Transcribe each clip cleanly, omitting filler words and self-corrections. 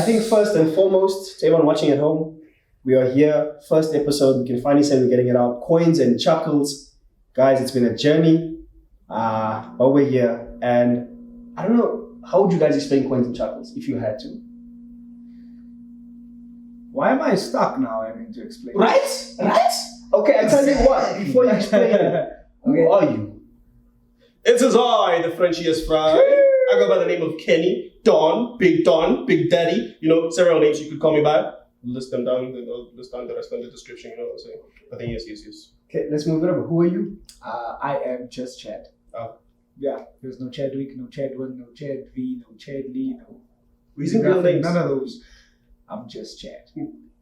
think first and foremost, to everyone watching at home, we are here. First episode, we can finally say we're getting it out. Coins and Chuckles. Guys, it's been a journey, but we're here. And I don't know, how would you guys explain Coins and Chuckles if you had to? Why am I stuck now having to explain? Right? Okay, I tell you what, before you explain it, who are you? It is I, the Frenchiest fry. I go by the name of Kenny, Don, Big Daddy. You know, several names you could call me by. List them down, list down the rest in the description, you know what I'm saying? But then yes. Okay, let's move it over. Who are you? I am just Chad. Yeah, there's no Chadwick, no Chadwin, no Chad V, no Chad Lee, no. Reason real names. None of those. I'm just Chad.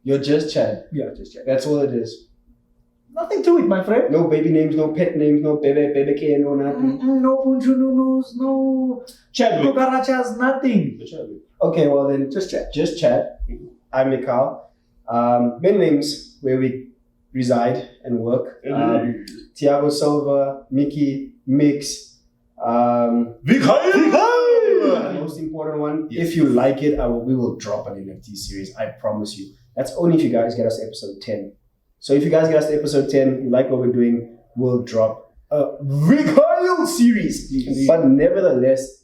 You're just Chad. Yeah, just Chad. That's all it is. Nothing to it, my friend. No baby names, no pet names, no bebe K, no nothing. No punchununos, no Chadwick. cucarachas, nothing. Okay, well then, Just Chad. Just Chad. I'm Mikal. Many names where we reside and work. Tiago Silva, Mickey, Mix. The most important one, if you like it, we will drop an NFT series. I promise you. That's only if you guys get us to episode 10. So if you guys get us to episode 10, you like what we're doing, we'll drop a Mikhail series. Yes. But nevertheless,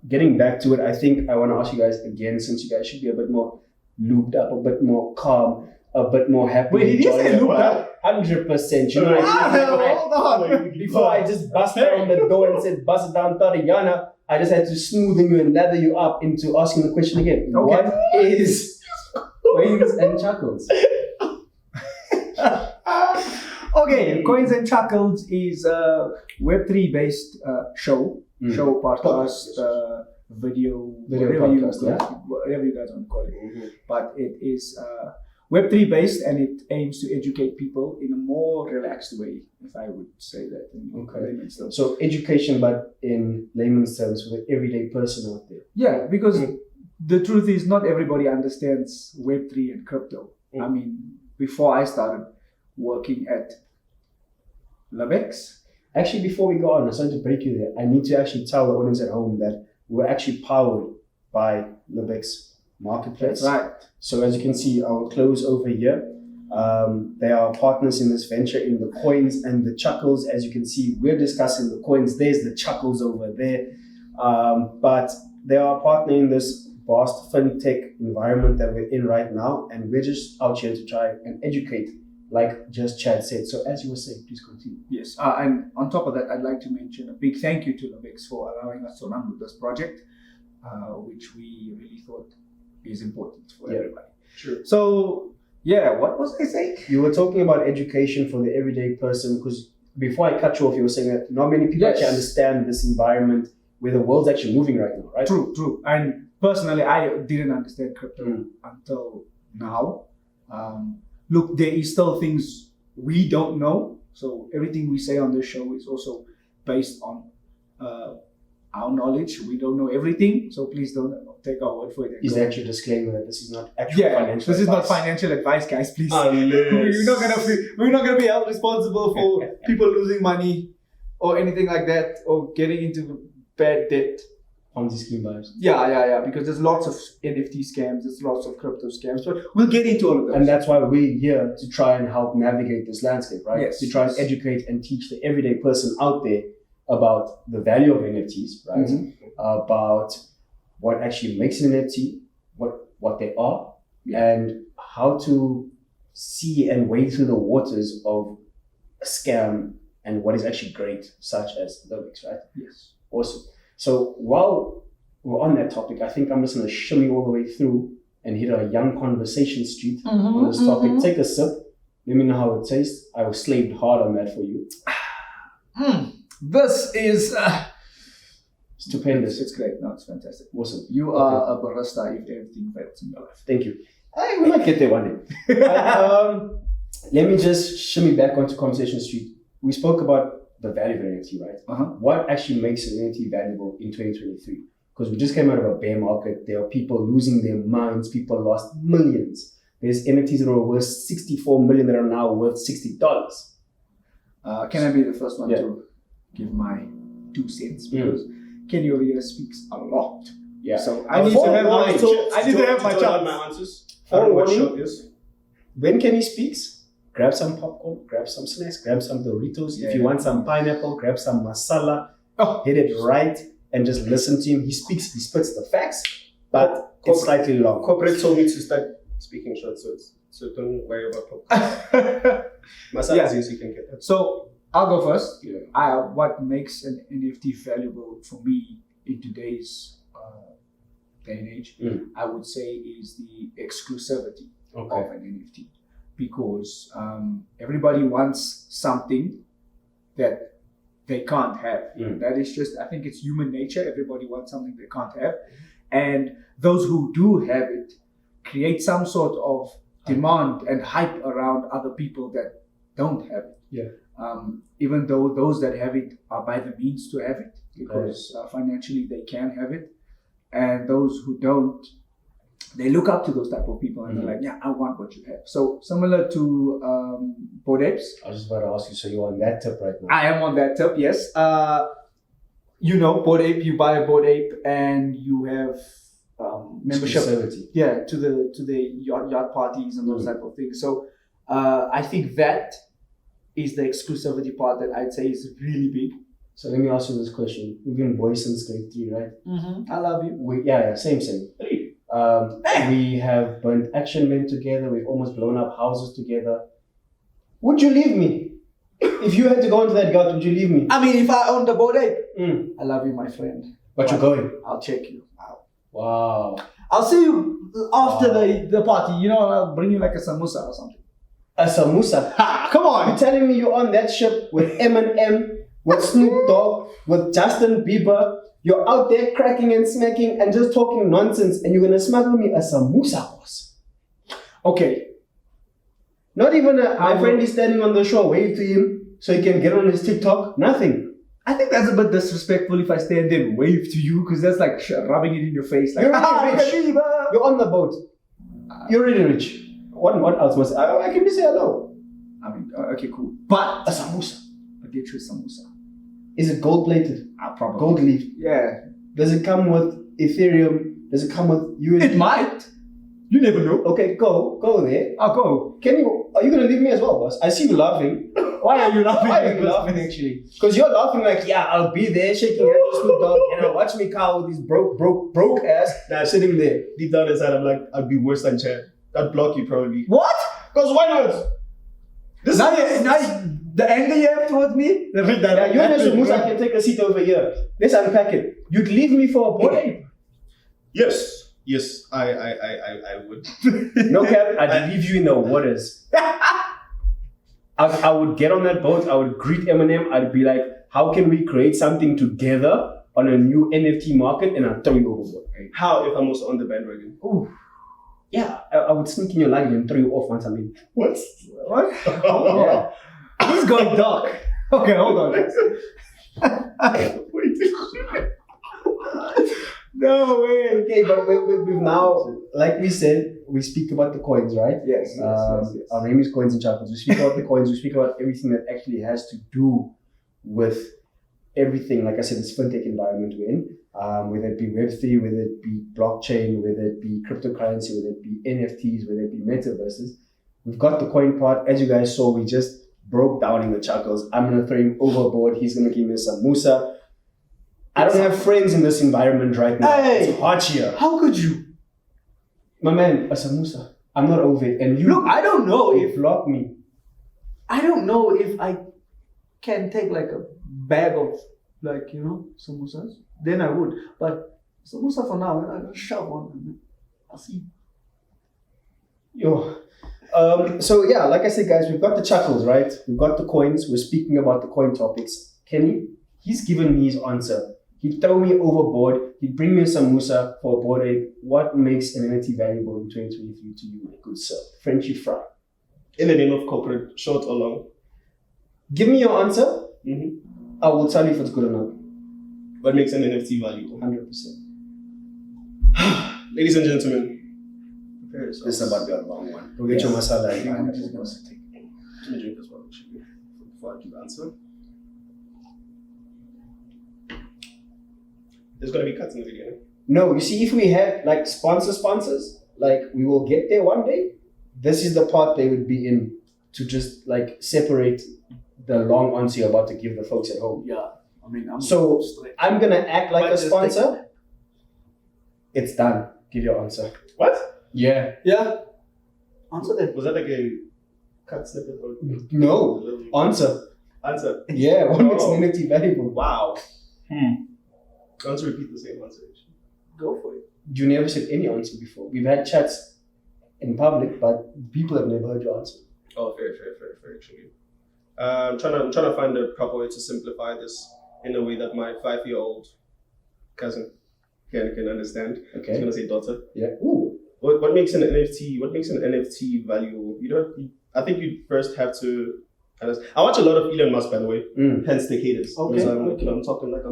getting back to it, I think I want to ask you guys again, since you guys should be a bit more looped up, a bit more calm, a bit more happy. Wait, did you say looped up? 100%. You know what I mean? Hold on. Before I just bust down the door and said, bust it down, Tariana, I just had to smoothen you and lather you up into asking the question again. Okay. What is Coins and Chuckles? Okay, Coins and Chuckles is a Web3 based show podcast, video podcast, whatever you guys want to call it. But it is Web3 based, and it aims to educate people in a more relaxed way, if I would say that in layman's terms. So education, but in layman's terms for the everyday person out there. Yeah, because the truth is not everybody understands Web3 and crypto. I mean, before I started working at Libex. Actually, before we go on, I'm sorry to break you there. I need to actually tell the audience at home that we're actually powered by Libex Marketplace. That's right. So as you can see, our clothes over here, they are partners in this venture in the Coins and the Chuckles. As you can see, we're discussing the coins. There's the Chuckles over there. But they are partnering in this vast fintech environment that we're in right now. And we're just out here to try and educate, like just Chad said. So as you were saying, please continue. Yes, and on top of that, I'd like to mention a big thank you to Libex for allowing us to run with this project, which we really thought is important for everybody. Sure. So, what was I saying? You were talking about education for the everyday person, because before I cut you off, you were saying that not many people actually understand this environment where the world's actually moving right now, right? True. And personally, I didn't understand crypto until now. Look, there is still things we don't know. So everything we say on this show is also based on our knowledge. We don't know everything, so please don't take our word for it. Is that your disclaimer that this is not actual financial advice? This is not financial advice, guys. Please, we're not gonna be held responsible for people losing money or anything like that, or getting into bad debt. Ponzi scheme vibes. Yeah. Because there's lots of NFT scams, there's lots of crypto scams, but we'll get into all of those. And that's why we're here to try and help navigate this landscape, right? Yes. To try and educate and teach the everyday person out there about the value of NFTs, right? About what actually makes an NFT, what they are, and how to see and wade through the waters of a scam and what is actually great, such as Libex, right? Yes. Awesome. So while we're on that topic, I think I'm just going to shimmy all the way through and hit a young conversation street on this topic. Take a sip. Let me know how it tastes. I was slaved hard on that for you. This is stupendous. It's great. No, it's fantastic. Awesome. You are a barista if everything fails in your life. Thank you. We might get there one day. Let me just shimmy back onto conversation street. We spoke about the value of an NFT, right? What actually makes an NFT valuable in 2023? Because we just came out of a bear market. There are people losing their minds. People lost millions. There's NFTs that were worth 64 million that are now worth $60. Can I be the first one to give my 2 cents? Because Kenny over here speaks a lot Yeah. So I need to have my my chance. answers. I don't know what Forewarning. shot is. When Kenny speaks, grab some popcorn, grab some snacks, grab some Doritos. If you want some pineapple, grab some masala. Hit it right and just listen to him. He speaks, he spits the facts, but it's slightly long. Corporate told me to start speaking short, so don't worry about popcorn. Masala is easy, you can get that. So I'll go first. Yeah. What makes an NFT valuable for me in today's day and age, I would say, is the exclusivity of an NFT, because everybody wants something that they can't have. That is just, I think it's human nature. Everybody wants something they can't have, and those who do have it create some sort of demand and hype around other people that don't have it. Yeah. Even though those that have it are by the means to have it, because financially they can have it, and those who don't, they look up to those type of people and they're like, yeah, I want what you have. So similar to Bored Apes. I was just about to ask you, so you're on that tip right now? I am on that tip, yes. Bored Ape, you buy a Bored Ape and you have membership. Yeah, to the yacht parties and those type of things. So I think that is the exclusivity part that I'd say is really big. So let me ask you this question. We've been boys since grade 3, right? I love you. Same. We have burnt action men together. We've almost blown up houses together. Would you leave me? If you had to go into that yacht, would you leave me? I mean, if I owned a Bored Ape, I love you, my friend. But you're going. I'll check you out. Wow. I'll see you after the party. I'll bring you like a samosa or something. A samosa? Come on. You're telling me you're on that ship with Eminem, with Snoop Dogg, with Justin Bieber. You're out there cracking and smacking and just talking nonsense, and you're gonna smuggle me a samosa, boss. Okay. Not even my friend is standing on the shore, wave to him so he can get on his TikTok. Nothing. I think that's a bit disrespectful if I stand there and wave to you, because that's like rubbing it in your face. Like, you're already rich. You're on the boat. You're already rich. What else must I can just say hello. I mean, okay, cool. But a samosa. I'll get you a samosa. Is it gold plated? Probably. Gold leaf. Yeah. Does it come with Ethereum? Does it come with USD? It might. You never know. Okay, go there. I'll go. Are you gonna leave me as well, boss? I see you laughing. Why are you laughing? Why are you laughing actually? Because you're laughing like, yeah, I'll be there shaking hands with Snoop Dogg and I'll watch me cow with his broke ass sitting there. Deep down inside, I'm like, I'd be worse than Chad. I'd block you probably. What? Because why not? The anger you have towards me? You and Musa can take a seat over here. Let's unpack it. You'd leave me for a Bored Ape? Yes, I would. No cap, I'd leave you in the waters. I would get on that boat, I would greet Eminem, I'd be like, how can we create something together on a new NFT market, and I'd throw you overboard. Right? How if I'm also on the bandwagon? Ooh. Yeah, I would sneak in your luggage and throw you off once I'm in. What? Oh, yeah. He's going dark. Okay, hold on. Wait. No way. Okay, but we've now, like we said, we speak about the coins, right? Yes. Our name is Coins and Chuckles. We speak about the coins, we speak about everything that actually has to do with everything, like I said, this fintech environment we're in, whether it be Web3, whether it be blockchain, whether it be cryptocurrency, whether it be NFTs, whether it be metaverses. We've got the coin part. As you guys saw, we just broke down in the Chuckles. I'm going to throw him overboard. He's going to give me some Musa. I don't have friends in this environment right now. Hey, it's hot here. How could you? My man, a samosa. I'm not over it. And you look, I don't know if block me. I don't know if I can take like a bag of samosas. Then I would. But samosa for now, I'll shove one. I'll see. Yo. So yeah, like I said, guys, we've got the Chuckles, right? We've got the coins. We're speaking about the coin topics. Kenny, he's given me his answer. He'd throw me overboard. He'd bring me some Musa for a Bored Ape. What makes an NFT valuable in 2023 to you, my good sir? Frenchy fry. In the name of corporate, short or long? Give me your answer. Mm-hmm. I will tell you if it's good or not. What makes an NFT valuable? 100%. Ladies and gentlemen, this is about to be a long one. Go get your masala. Let me drink as well before I give the answer. There's going to be cuts in the video. No, you see, if we had like sponsors, like we will get there one day. This is the part they would be in to just like separate the long answer you're about to give the folks at home. Yeah. I mean, I'm gonna act like Might a just sponsor. It's done. Give your answer. What? Yeah. Yeah. Answer that. Was that like a cut snippet or No. Answer. answer? Yeah. What makes Oh. an NFT valuable? Wow. Answer, repeat the same answer. Actually. Go for it. You never said any answer before. We've had chats in public, but people have never heard your answer. Oh, fair, actually. I'm trying to find a proper way to simplify this in a way that my 5-year-old cousin can understand. I was Okay. gonna say daughter. Yeah. Ooh. What makes an NFT? What makes an NFT valuable? I think you first have to. I watch a lot of Elon Musk, by the way. Hence the haters. Okay. Because I'm talking like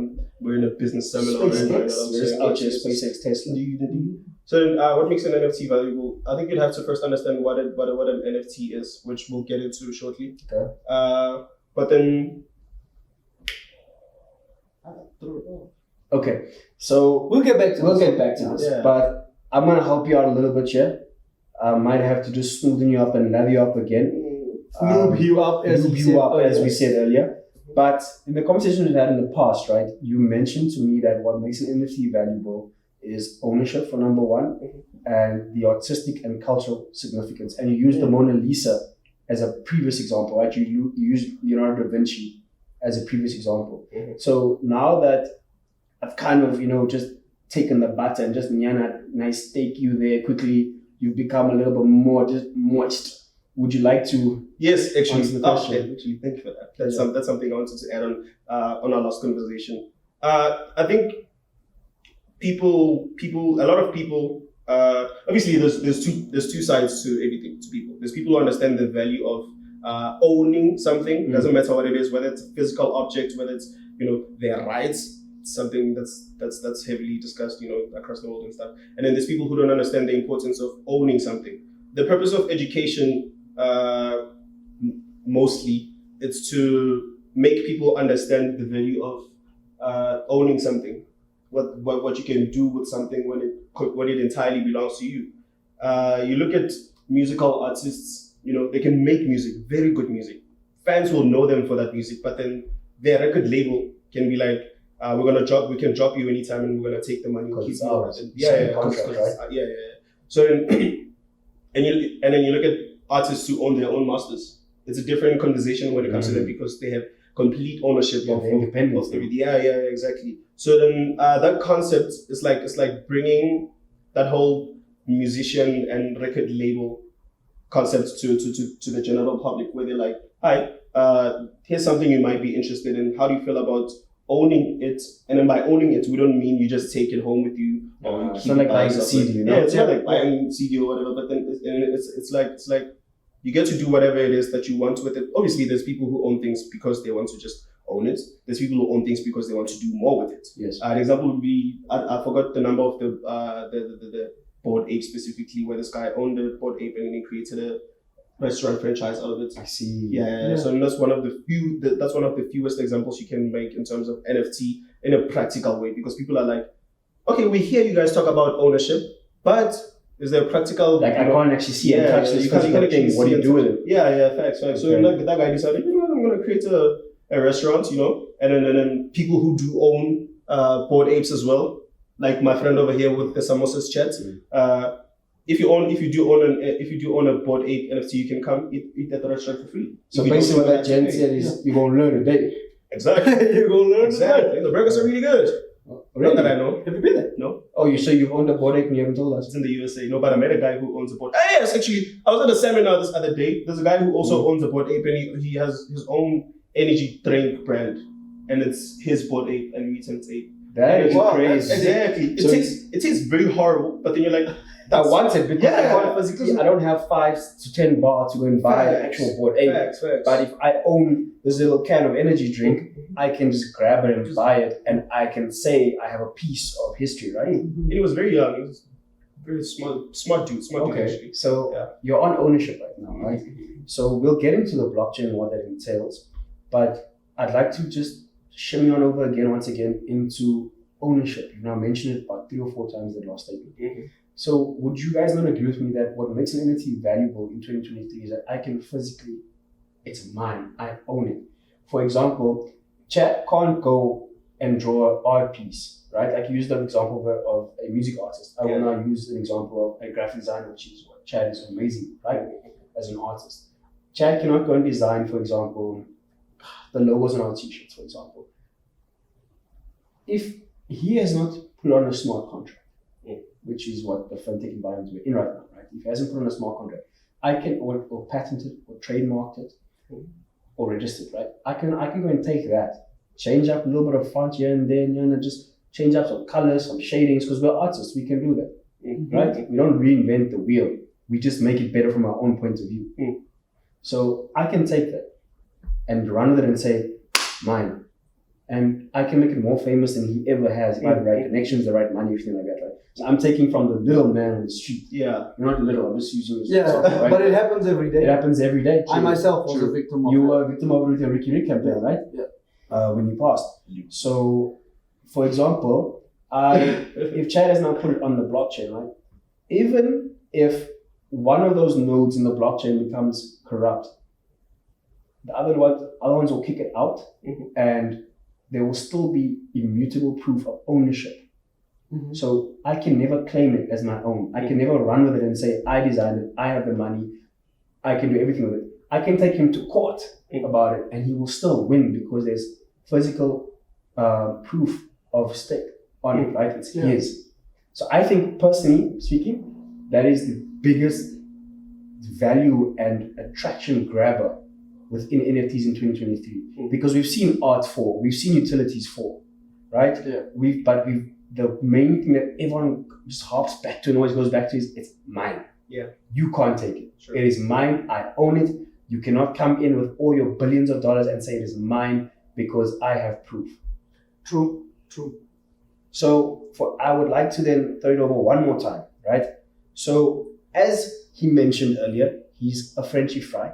we're in a business seminar. SpaceX. You know what I'm There's saying? out here SpaceX, Tesla. So what makes an NFT valuable? I think you'd have to first understand what an NFT is, which we'll get into shortly. Okay. But then. Okay. So We'll get back to this. Yeah. But I'm gonna help you out a little bit here. I might have to just smoothen you up and lather you up again. Lube you up, as Lube he you said up, as we earlier. said earlier. But in the conversation we've had in the past, right, you mentioned to me that what makes an NFT valuable is ownership for number one, and the artistic and cultural significance. And you used the Mona Lisa as a previous example, right? You used Leonardo da Vinci as a previous example. So now that I've kind of, just taken the butter and just nice steak you there quickly, you've become a little bit more just moist. Would you like to? Yes, actually. Answer the question. Actually, thank you for that. That's something I wanted to add on our last conversation. I think a lot of people. Obviously, there's two sides to everything to people. There's people who understand the value of owning something. Doesn't matter what it is, whether it's a physical object, whether it's their rights. Something that's heavily discussed, across the world and stuff. And then there's people who don't understand the importance of owning something. The purpose of education, mostly, it's to make people understand the value of owning something. What you can do with something when it entirely belongs to you. You look at musical artists, they can make music, very good music. Fans will know them for that music, but then their record label can be like, we can drop you anytime, and we're gonna take the money and keep It's you. ours. Contract, right? Yeah. So and then you look at artists who own their own masters. It's a different conversation when it comes to them because they have complete ownership of independence. everything. Yeah, exactly. So then that concept is like bringing that whole musician and record label concept to the general public, where they're like, hi, here's something you might be interested in. How do you feel about owning it? And then by owning it, we don't mean you just take it home with you or you It's keep not like it by buying a yourself. CD, Yeah, it's not like buying CD or whatever. But then it's like you get to do whatever it is that you want with it. Obviously, there's people who own things because they want to just own it. There's people who own things because they want to do more with it. Yes. An example would be I forgot the number of the Bored Ape specifically, where this guy owned the Bored Ape and he created a restaurant franchise out of it. I see. Yeah. So that's one of the fewest examples you can make in terms of NFT in a practical way, because people are like, okay, we hear you guys talk about ownership, but is there a practical? Like I can't actually see and touch this physical thing. What do you do with it? Yeah, facts. So Okay. like that guy decided, I'm gonna create a restaurant, and then people who do own Bored Apes as well, like my friend over here with the samosas chat. If you do own a Bored Ape NFT, you can come eat at the restaurant for free. So If you basically, don't what do that Jen said is you're gonna learn today. exactly. You're going to learn Exactly. The burgers are really good. Not that I know. Have you been there? No. Oh, you say you've owned a Bored Ape and you haven't told us. It's in the USA. No, but I met a guy who owns a Bored. Yes, actually, I was at a seminar this other day. There's a guy who also owns a Bored Ape, and he has his own energy drink brand, and it's his Bored Ape and Mutant Ape. That is Wow, crazy. Exactly. So It tastes very horrible, but then you're like, I want it because I Yeah, can't physically. I don't have 5 to 10 baht to go and buy an Facts. actual Bored Ape. facts. But if I own this little can of energy drink, I can just grab it and buy it, and I can say I have a piece of history, right? And he was very young. He was very smart dude Okay, actually. so Yeah. you're on ownership right now, right? So we'll get into the blockchain and what that entails, but I'd like to just shimmy on over again, once again, into ownership. You now mentioned it about 3 or 4 times in the last statement. Mhm. So would you guys not agree with me that what makes an NFT valuable in 2023 is that I can physically, it's mine, I own it. For example, Chad can't go and draw an art piece, right? Like you used an example of a music artist. I will now use an example of a graphic designer, which is what Chad is amazing, right? As an artist. Chad cannot go and design, for example, the logos on our t-shirts, for example. If he has not put on a smart contract, which is what the fintech environment we're in right now, right? If he hasn't put on a smart contract, I can or patent it or trademark it or register it, right? I can go and take that, change up a little bit of font here and there, and just change up some colors, some shadings, because we're artists, we can do that, right? We don't reinvent the wheel. We just make it better from our own point of view. So I can take that and run with it and say, mine. And I can make it more famous than he ever has if I have the right connections, the right money, everything like that, right? So I'm taking from the little man on the street. Yeah. You're not little, I'm just using this Yeah, example, right? but it happens every day. It happens every day. I myself was a victim of You that. were a victim of it with the Ricky Rick campaign, right? Yeah. When you passed. So, for example, if Chad has now put it on the blockchain, right? Even if one of those nodes in the blockchain becomes corrupt, the other ones will kick it out, and there will still be immutable proof of ownership. So I can never claim it as my own. I can never run with it and say, I designed it, I have the money, I can do everything with it. I can take him to court about it, and he will still win because there's physical proof of stake on it, right? It's his. So I think, personally speaking, that is the biggest value and attraction grabber within NFTs in 2023, because we've seen art fall, we've seen utilities fall, right? The main thing that everyone just harps back to and always goes back to is, it's mine. Yeah. You can't take it. Sure. It is mine. I own it. You cannot come in with all your billions of dollars and say it is mine because I have proof. True. So I would like to then throw it over one more time, right? So as he mentioned earlier, he's a Frenchy fry.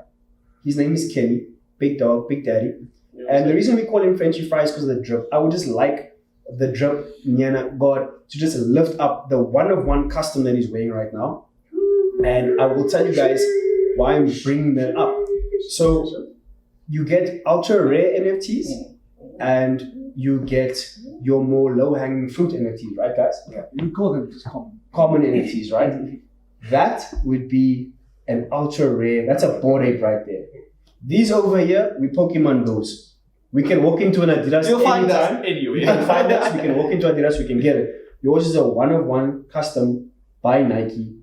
His name is Kenny, big dog, big daddy. And the reason we call him Frenchy fry is because of the drip. I would just like the drip, Nyana, God, to just lift up the one-of-one custom that he's wearing right now. And I will tell you guys why I'm bringing that up. So you get ultra rare NFTs and you get your more low-hanging fruit NFTs, right, guys? Yeah. We call them just common NFTs, right? That would be an ultra rare. That's a bored ape right there. These over here, we Pokemon Go's. We can walk into an Adidas anytime. anyway. We can find us. We can walk into Adidas. We can get it. Yours is a one-of-one custom by Nike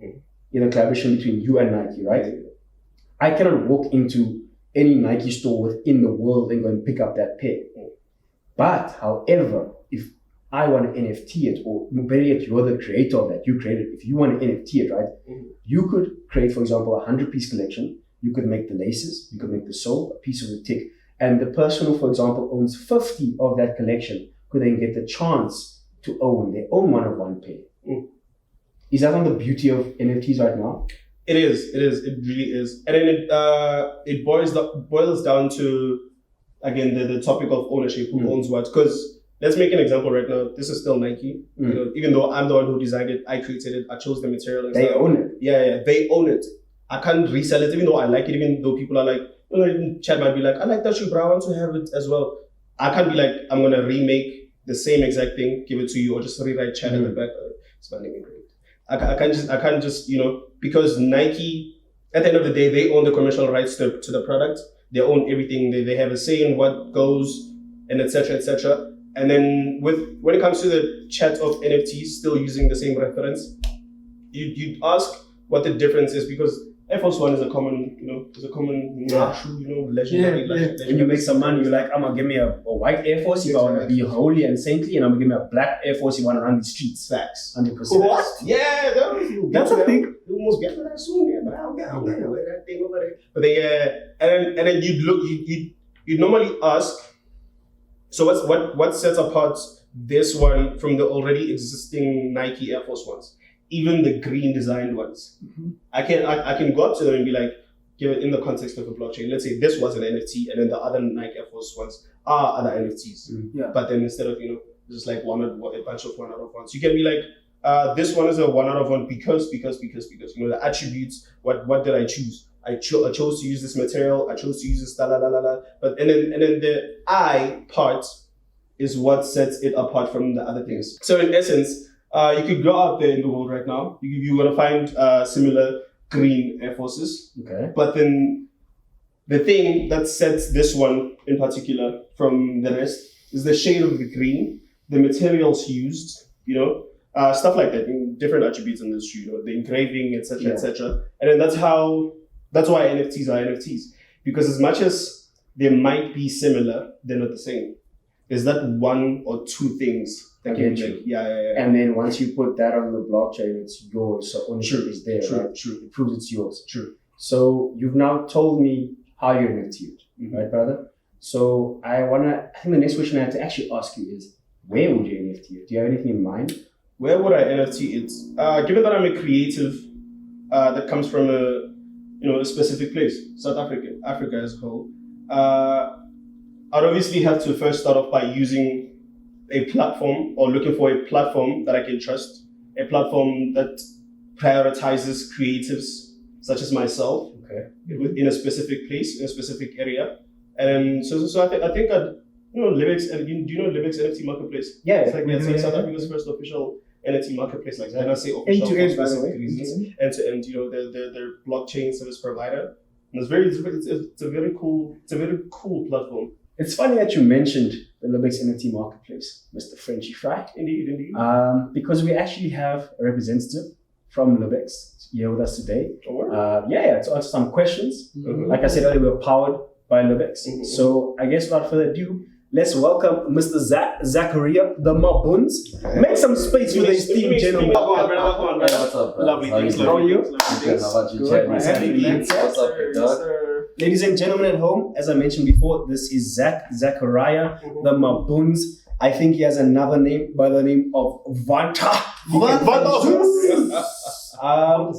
in a collaboration between you and Nike, right? I cannot walk into any Nike store within the world and go and pick up that pair. But, however, if I want to NFT it, or better yet, you're the creator of that, you created it. If you want to NFT it, right, you could create, for example, a 100-piece collection. You could make the laces, you could make the sole, a piece of the tick. And the person who, for example, owns 50 of that collection could then get the chance to own their own one-of-one pair. Is that not the beauty of NFTs right now? It is. It really is. And then it boils down to, again, the topic of ownership, who owns what. Because let's make an example right now. This is still Nike. You know, even though I'm the one who designed it, I created it, I chose the material. And they stuff. own it. Yeah, they own it. I can't resell it, even though I like it, even though people are like, you know, even Chad might be like, I like that shoe, bro, I want to have it as well. I can't be like, I'm going to remake the same exact thing, give it to you, or just rewrite Chad in the back. It's my name great. I can't just, you know, because Nike, at the end of the day, they own the commercial rights to the product. They own everything. They have a say in what goes, and etc. etc. And then when it comes to the chat of NFTs, still using the same reference, you'd ask what the difference is, because Air Force One is a common, shoe, legendary. When you make some money, you're like, I'm gonna give me a white Air Force if I want to be holy and saintly, and I'm gonna give me a black Air Force if I want to run the streets. Facts. 100%. What? Yeah, that's a thing. You almost get to that soon, yeah, but I'll get wear that thing over there. But and then you'd normally ask, so what sets apart this one from the already existing Nike Air Force Ones? Even the green designed ones. I can go up to them and be like, give it in the context of a blockchain. Let's say this was an NFT, and then the other Nike Air Force ones are other NFTs. Yeah. But then instead of just like a bunch of 1 out of 1s. You can be like, this one is a 1 out of 1 because, you know, the attributes, what did I choose? I chose to use this material, I chose to use this, But and then the I part is what sets it apart from the other things. So in essence, you could go out there in the world right now, you're gonna find similar green Air Forces. Okay. But then the thing that sets this one in particular from the rest is the shade of the green, the materials used, you know, stuff like that, different attributes in this shoe, you know, the engraving, etc., etc. And then that's why NFTs are NFTs, because as much as they might be similar, they're not the same. There's that one or two things that can be like, yeah. And then once you put that on the blockchain, it's yours. So ownership is there, right? True. It proves it's yours. True. So you've now told me how you're NFT, right, brother? So I think the next question I have to actually ask you is, where would you NFT it? Do you have anything in mind? Where would I NFT it? Given that I'm a creative that comes from a specific place, South Africa as a whole, I'd obviously have to first start off by using a platform or looking for a platform that I can trust, a platform that prioritizes creatives such as myself, in a specific place, in a specific area. And so I think I'd, Libex, do you know Libex NFT Marketplace? Yeah. It's like South Africa's first official NFT marketplace. Like, when I say official, for end-to-end, by the specific way. reasons, end-to-end, their blockchain service provider. And it's a very cool platform. It's funny that you mentioned the Libex NFT Marketplace, Mr. Frenchy Fry. Indeed. Because we actually have a representative from Libex here with us today. Oh, to answer some questions. Like I said earlier, we're powered by Libex. So I guess without further ado, let's welcome Mr. Zachariah, the Mabuns. Make some space for the esteemed gentleman. What's up, bro? Lovely. Thanks. How are you? Thanks. How about you, Good, Chad? What's up, big dog? Ladies and gentlemen at home, as I mentioned before, this is Zachariah, the Mabuns. I think he has another name by the name of Vanta.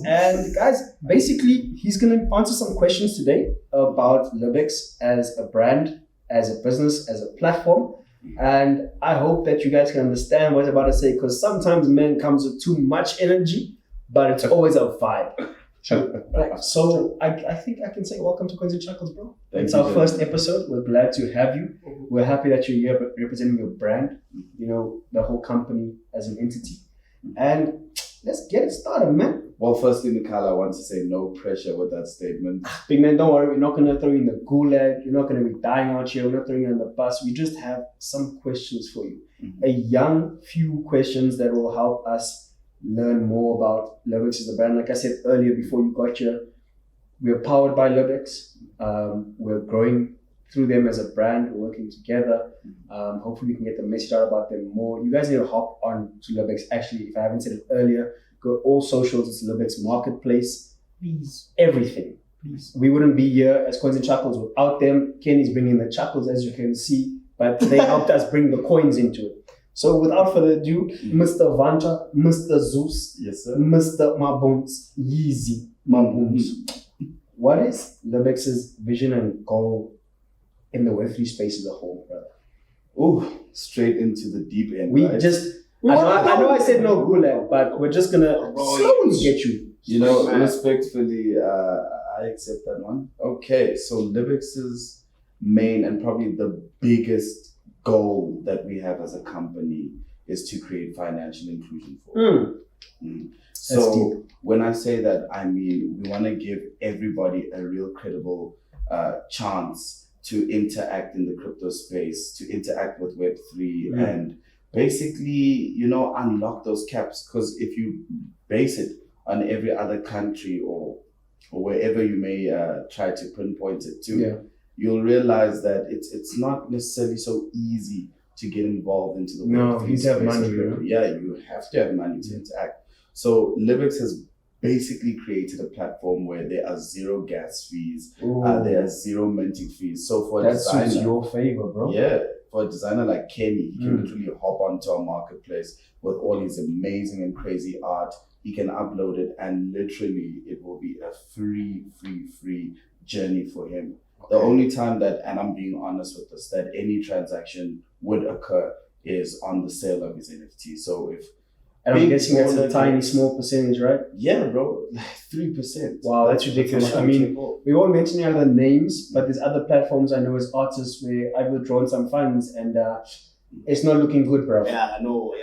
And guys, basically, he's going to answer some questions today about Libex as a brand, as a business, as a platform. And I hope that you guys can understand what I'm about to say, because sometimes man comes with too much energy, but it's always a vibe. Right. So I think I can say welcome to Coins and Chuckles, bro. It's our first episode. We're glad to have you. We're happy that you're here representing your brand, the whole company as an entity. And let's get it started, man. Well, firstly, Mikala, I want to say no pressure with that statement. Big man, don't worry. We're not going to throw you in the gulag. You're not going to be dying out here. We're not throwing you on the bus. We just have some questions for you. A few questions that will help us learn more about Libex as a brand. Like I said earlier before you got here, we're powered by Libex. We're growing through them as a brand. We're working together. Hopefully we can get the message out about them more. You guys need to hop on to Libex. Actually, if I haven't said it earlier, go all socials. It's Libex Marketplace. Please. Everything. Please. We wouldn't be here as Coins and Chuckles without them. Kenny's bringing the chuckles, as you can see, but they helped us bring the coins into it. So without further ado, Mr. Vanta, Mr. Zeus, Yes, sir. Mr. Mabuns, Yeezy Mabuns. What is Libex's vision and goal in the Web3 space as a whole, brother? Oh, straight into the deep end. We right? I know I said no gulag, but we're just gonna slowly get you. Respectfully, I accept that one. Okay, so Libex's main and probably the biggest goal that we have as a company is to create financial inclusion for. So when I say that, I mean we want to give everybody a real credible chance to interact in the crypto space, to interact with Web3 and basically, unlock those caps. Because if you base it on every other country or wherever you may try to pinpoint it to, you'll realize that it's not necessarily so easy to get involved into the No, you have money. You have to have money to interact. So Libex has basically created a platform where there are zero gas fees, there are zero minting fees. So for a designer, suits your favor, bro. Yeah, for a designer like Kenny, he can literally hop onto our marketplace with all his amazing and crazy art. He can upload it and literally it will be a free journey for him. The only time that, and I'm being honest with this, that any transaction would occur is on the sale of his NFT. So if And I'm big guessing that's a baller tiny, gets- small percentage, right? Yeah, bro, 3%. Wow, that's ridiculous. I mean, we won't mention any other names, but there's other platforms I know as artists where I've withdrawn some funds and it's not looking good, bro. Yeah, I know.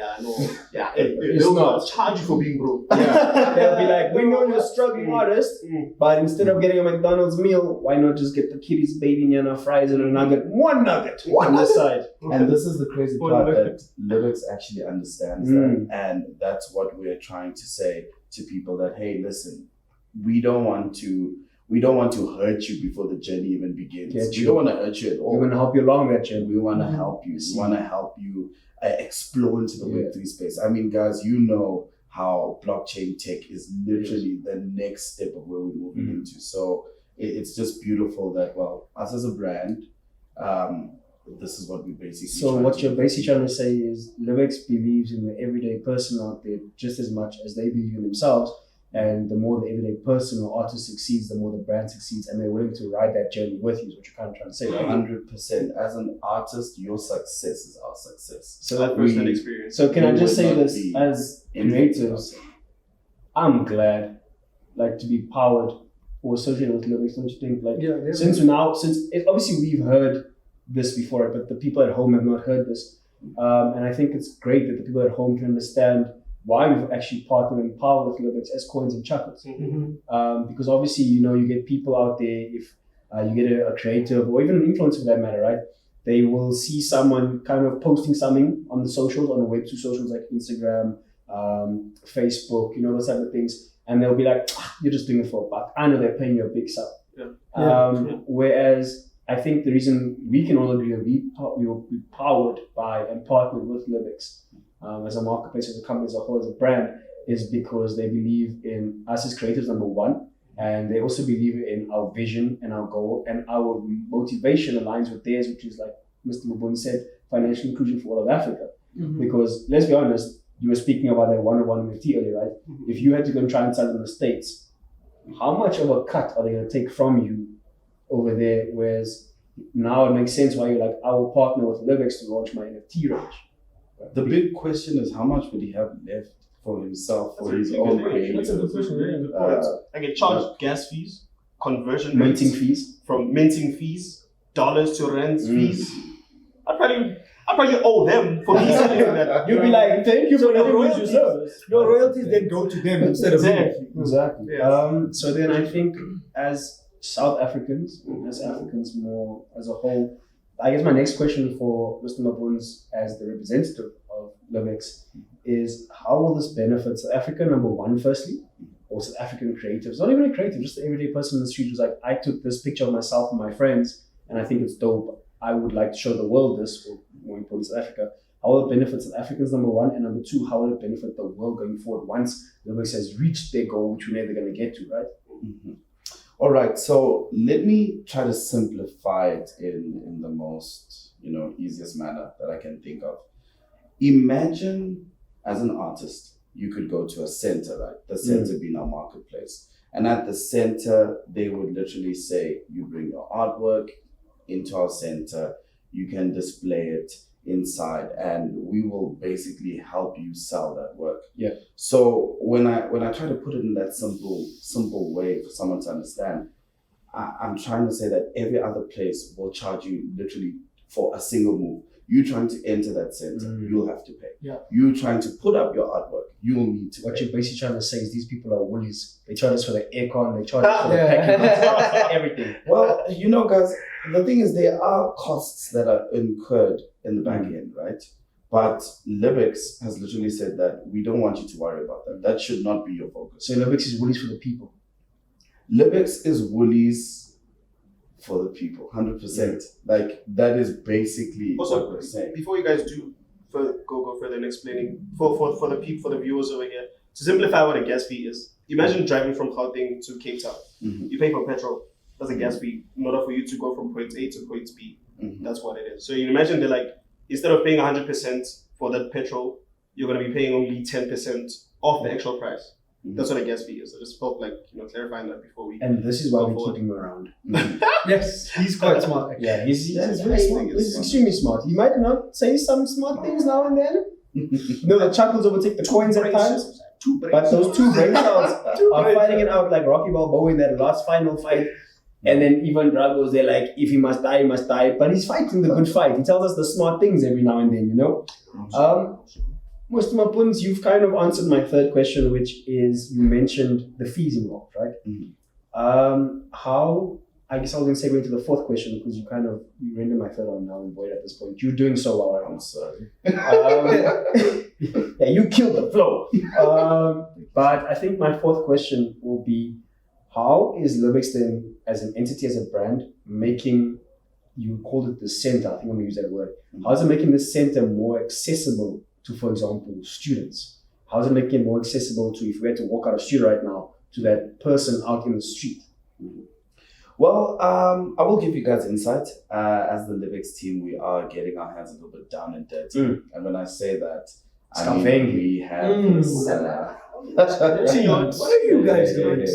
Yeah, It's they'll not. charge you for being broke. Yeah. They'll be like, we know you're a struggling artist, but instead of getting a McDonald's meal, why not just get the kiddies baby Nyana fries and a nugget? One nugget on the side. And this is the crazy Well, part, look that Libex actually understands that, and that's what we're trying to say to people, that hey, listen, we don't want to hurt you before the journey even begins. We don't want to hurt you at all. We're going to help you along that journey. We want to help you. We want to help you explore into the Web3 space. I mean, guys, you know how blockchain tech is literally the next step of where we're moving into. So it's just beautiful that, well, us as a brand, this is what we basically. So what you're basically trying to say is Libex believes in the everyday person out there just as much as they believe in themselves. And the more the everyday person or artist succeeds, the more the brand succeeds, and they're willing to ride that journey with you, is what you're kind of trying to say, right? 100%. As an artist, your success is our success. So that first-hand experience. So can I We just would say not this, be as anything creatives, else. I'm glad, like, to be powered or associated with Libex, don't you think? Like, Yeah, since obviously we've heard this before, but the people at home have not heard this. And I think it's great that the people at home can understand why we've actually partnered and powered with Libex as Coins and Chuckles. Because obviously, you get people out there, if you get a creative or even an influencer for that matter, right? They will see someone kind of posting something on the socials, on the Web2 socials like Instagram, Facebook, those type of things. And they'll be like, you're just doing it for a buck. I know they're paying you a big sum. Whereas I think the reason we can all agree that we will be powered by and partnered with Libex as a marketplace, as a company, as a whole, as a brand, is because they believe in us as creators, number one, and they also believe in our vision and our goal, and our motivation aligns with theirs, which is, like Mr. Mabun said, financial inclusion for all of Africa. Because let's be honest, you were speaking about that one-on-one NFT earlier, right? If you had to go and try and sell in the States, how much of a cut are they going to take from you over there? Whereas now it makes sense why you're like, I will partner with Libex to launch my NFT range. The big question is, how much would he have left for himself, for his own creation? That's a good question. I get charged gas fees, conversion Minting rates, fees. from minting fees, dollars to rands fees. I probably owe them for me selling that. You'd be like, thank you for your letting me use royalties- your service. Your royalties then go to them instead of Exactly. you. Exactly. Yes. So then I think as South Africans, as Africans more as a whole, I guess my next question for Mr. Mabuns as the representative of Libex is, how will this benefit South Africa, number one, firstly, or South African creatives? Not even a creative, just the everyday person in the street who's like, I took this picture of myself and my friends and I think it's dope. I would like to show the world this, or more important, South Africa. How will it benefit South Africans, number one? And number two, how will it benefit the world going forward once Libex has reached their goal, which we know they're going to get to, right? All right, so let me try to simplify it in the most, easiest manner that I can think of. Imagine, as an artist, you could go to a center, right? The center being our marketplace. And at the center, they would literally say, you bring your artwork into our center, you can display it inside, and we will basically help you sell that work. Yeah. So when I try to put it in that simple way for someone to understand, I'm trying to say that every other place will charge you literally for a single move. You trying to enter that center, you'll have to pay. Yeah. You trying to put up your artwork, you'll need to What pay. you're basically trying to say is these people are woolies. They charge us for the aircon, they charge us for the packing, everything. Well, guys, the thing is, there are costs that are incurred in the back end, right? But Libex has literally said that we don't want you to worry about that. That should not be your focus. So Libex is woolies for the people. Libex is woolies for the people, 100%. Like, that is basically Also, what we're saying. before you guys do go further in explaining for the viewers over here, to simplify what a gas fee is, imagine driving from Gauteng to Cape Town. You pay for petrol. That's a gas fee in order for you to go from point A to point B. That's what it is. So you imagine they're like, instead of paying 100% for that petrol, you're going to be paying only 10% of the actual price. That's what I guess for you. So I just felt like, clarifying that before we. And this is why Go we forward. keep him around. Yes, he's quite smart. Actually. Yeah, he's Yeah, very smart. He's extremely smart. He might not say some smart things now and then. No, the Chuckles overtake the coins at times. But those two brain cells are fighting it out like Rocky Balboa in that last final fight. And then even Drago's there like, if he must die, he must die. But he's fighting the good fight. He tells us the smart things every now and then, Mr. Mapuns, you've kind of answered my third question, which is you mentioned the fees involved, right? How, I guess I was going to segue into the fourth question because you render my third arm now and void at this point. You're doing so well, right? I'm sorry. Yeah, you killed the flow. But I think my fourth question will be, how is Libex then, as an entity, as a brand, making, you called it the center, I think I'm going to use that word. How is it making the center more accessible to, for example, students? How is it making it more accessible to, if we had to walk out of studio right now, to that person out in the street? Well, I will give you guys insight. As the Libex team, we are getting our hands a little bit down and dirty. And when I say that, I mean we have this. What are you guys doing?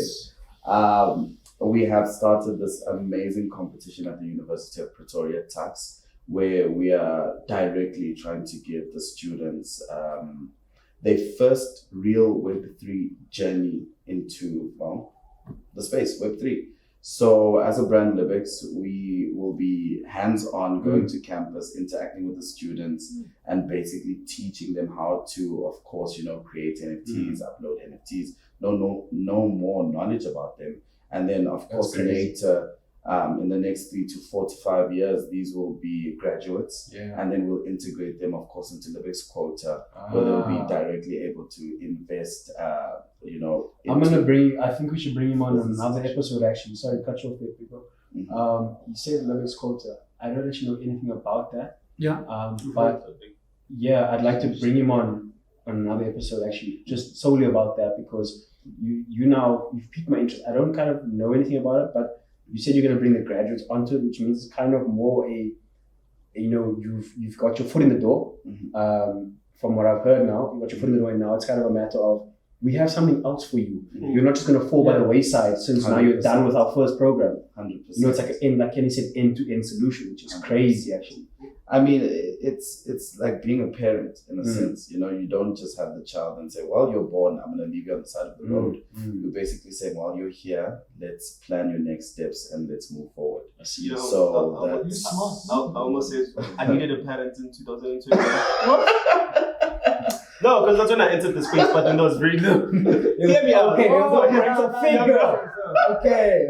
We have started this amazing competition at the University of Pretoria, Tax, where we are directly trying to give the students their first real Web3 journey into, the space, Web3. So as a brand Libex, we will be hands-on, going to campus, interacting with the students, and basically teaching them how to, of course, create NFTs, upload NFTs, know more knowledge about them. And then, of course, later, in the next 3 to 4 to 5 years, these will be graduates. And then we'll integrate them, of course, into Libex quota, where they'll be directly able to invest, I'm going to I think we should bring him on another episode, actually. Sorry, cut you off there, people. You said Libex quota. I don't actually know anything about that. But yeah, I'd like to bring him on another episode, actually, just solely about that, because you've piqued my interest. I don't kind of know anything about it, but you said you're going to bring the graduates onto it, which means it's kind of more you've got your foot in the door. From what I've heard now, you've got your foot in the door, and now it's kind of a matter of, we have something else for you. You're not just going to fall by the wayside since 100%. Now you're done with our first program. 100%. It's like Kenny said, end-to-end solution, which is 100%. Crazy, actually. I mean, it's like being a parent in a sense. You don't just have the child and say, well, you're born, I'm going to leave you on the side of the road. You're basically saying, well, you're here, let's plan your next steps and let's move forward. You're smart. I almost said I needed a parent in 2002. No, because that's when I entered the space, but then that was very low. Hear me out. Okay, it's a figure. Okay.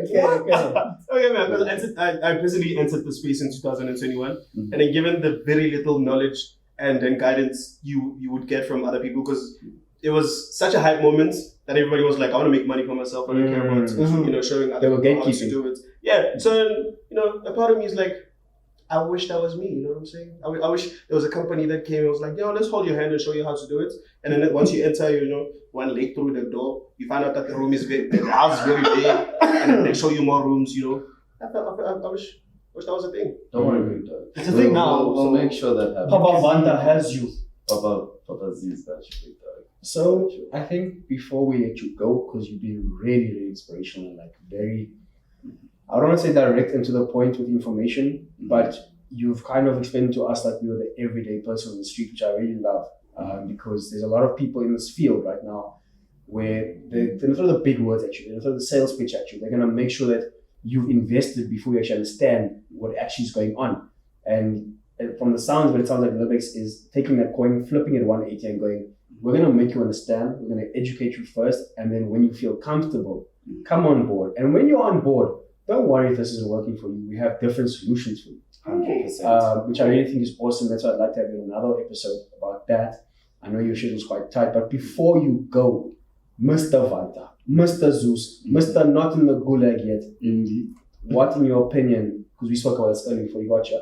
Okay, man, because I personally entered the space in 2021, and then given the very little knowledge and guidance you would get from other people, because it was such a hype moment that everybody was like, I want to make money for myself, I don't care about showing other people how to do it. Yeah, so a part of me is like, I wish that was me, you know what I'm saying? I wish there was a company that came and was like, let's hold your hand and show you how to do it. And then once you enter, one leg through the door, you find out that the room is big, the house is very big, and then they show you more rooms, I wish that was a thing. Don't worry, Victor. It's a thing now. We'll make sure that happens. Papa Vanda has you. Papa Z's that should. So I think before we let you go, because you've been really, really inspirational and like very, I don't want to say direct and to the point with information, but you've kind of explained to us that you're the everyday person on the street, which I really love, because there's a lot of people in this field right now where they're going to throw the big words at you, they're going to throw the sales pitch at you, they're going to make sure that you've invested before you actually understand what actually is going on. And from the sounds of it, sounds like Libex is taking that coin, flipping it 180 and going, we're going to make you understand, we're going to educate you first, and then when you feel comfortable, come on board. And when you're on board, don't worry if this isn't working for you. We have different solutions for you. 100%. Which I really think is awesome. That's why I'd like to have you on another episode about that. I know your schedule's quite tight, but before you go, Mr. Vanta, Mr. Zeus, Mr. Not in the Gulag yet, what in your opinion, because we spoke about this earlier before you got here,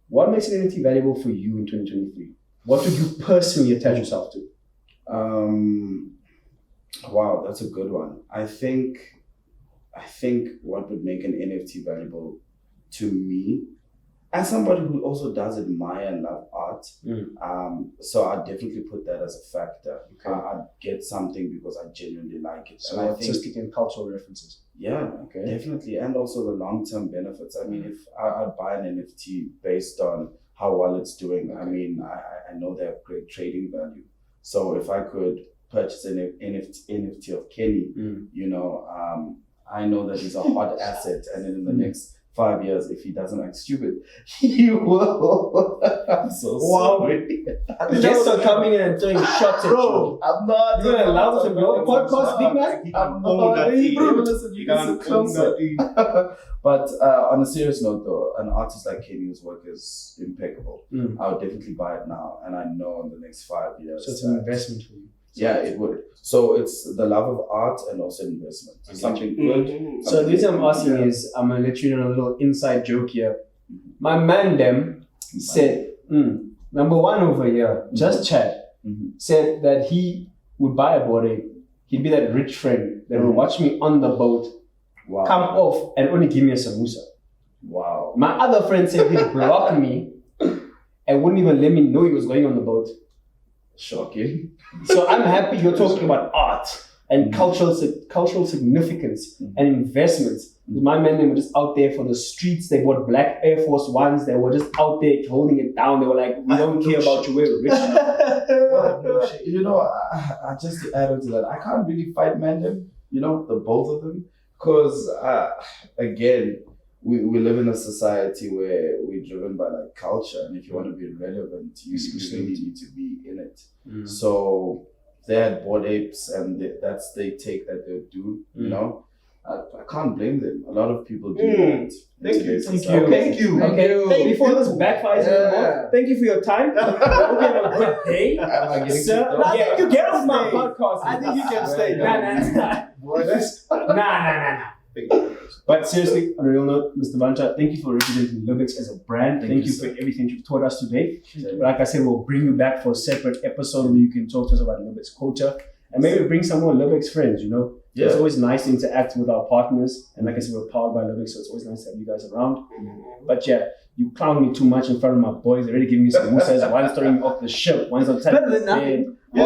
what makes an NFT valuable for you in 2023? What would you personally attach yourself to? Wow, that's a good one. I think what would make an NFT valuable to me as somebody who also does admire and love art, so I definitely put that as a factor. Okay. I get something because I genuinely like it. So and I artistic and cultural references. yeah, Okay. definitely. And also the long-term benefits. I mean, if I buy an NFT based on how well it's doing, I mean, I know they have great trading value. So if I could purchase an NFT of Kenny, you know, I know that he's a hot asset, and in the next 5 years, if he doesn't act stupid, he will. I'm so sorry. Guests are coming in and throwing shots at you. I'm not. You're gonna allow them to go podcast, big man? I'm own that not. team. Listen, you can sit closer. But on a serious note, though, an artist like Kenny's work is impeccable. I would definitely buy it now, and I know in the next 5 years. So it's an investment for you. Yeah, it would. So it's the love of art and also investment. Something good. So the reason I'm asking is, I'm gonna let you know a little inside joke here. My man them said, number one over here, just chat, said that he would buy a body. He'd be that rich friend that will watch me on the boat, Wow. come off and only give me a samosa. Wow. My other friend said he'd block me and wouldn't even let me know he was going on the boat. Shocking. So I'm happy you're talking about art and cultural significance and investments. My men, they were just out there for the streets. They bought black Air Force Ones. They were just out there holding it down. They were like, we don't care about you. We're rich. You know, I just to add on to that, I can't really fight Mandem, you know, the both of them. Because, again, we live in a society where we're driven by like culture, and if you want to be relevant, you really need to be in it. So they had Bored Apes, and that's the take that they do. You know, I can't blame them. A lot of people do that. Thank you. Thank you. Okay. Before this backfires anymore, thank you for your time. I hope you have a good day. Am I getting Sir, kicked off? yeah, you get off my podcast. I think you can stay. Nah. But seriously, on a real note, Mr. Vanta, thank you for representing Libex as a brand. Thank you for everything you've taught us today. Like I said, we'll bring you back for a separate episode where you can talk to us about Libex culture and maybe bring some more Libex friends, you know. Yeah. It's always nice to interact with our partners. And like I said, we're powered by Libex, so it's always nice to have you guys around. But yeah, you clown me too much in front of my boys. They're already giving me some musas. One's throwing me off the ship. One's on Better than nothing. If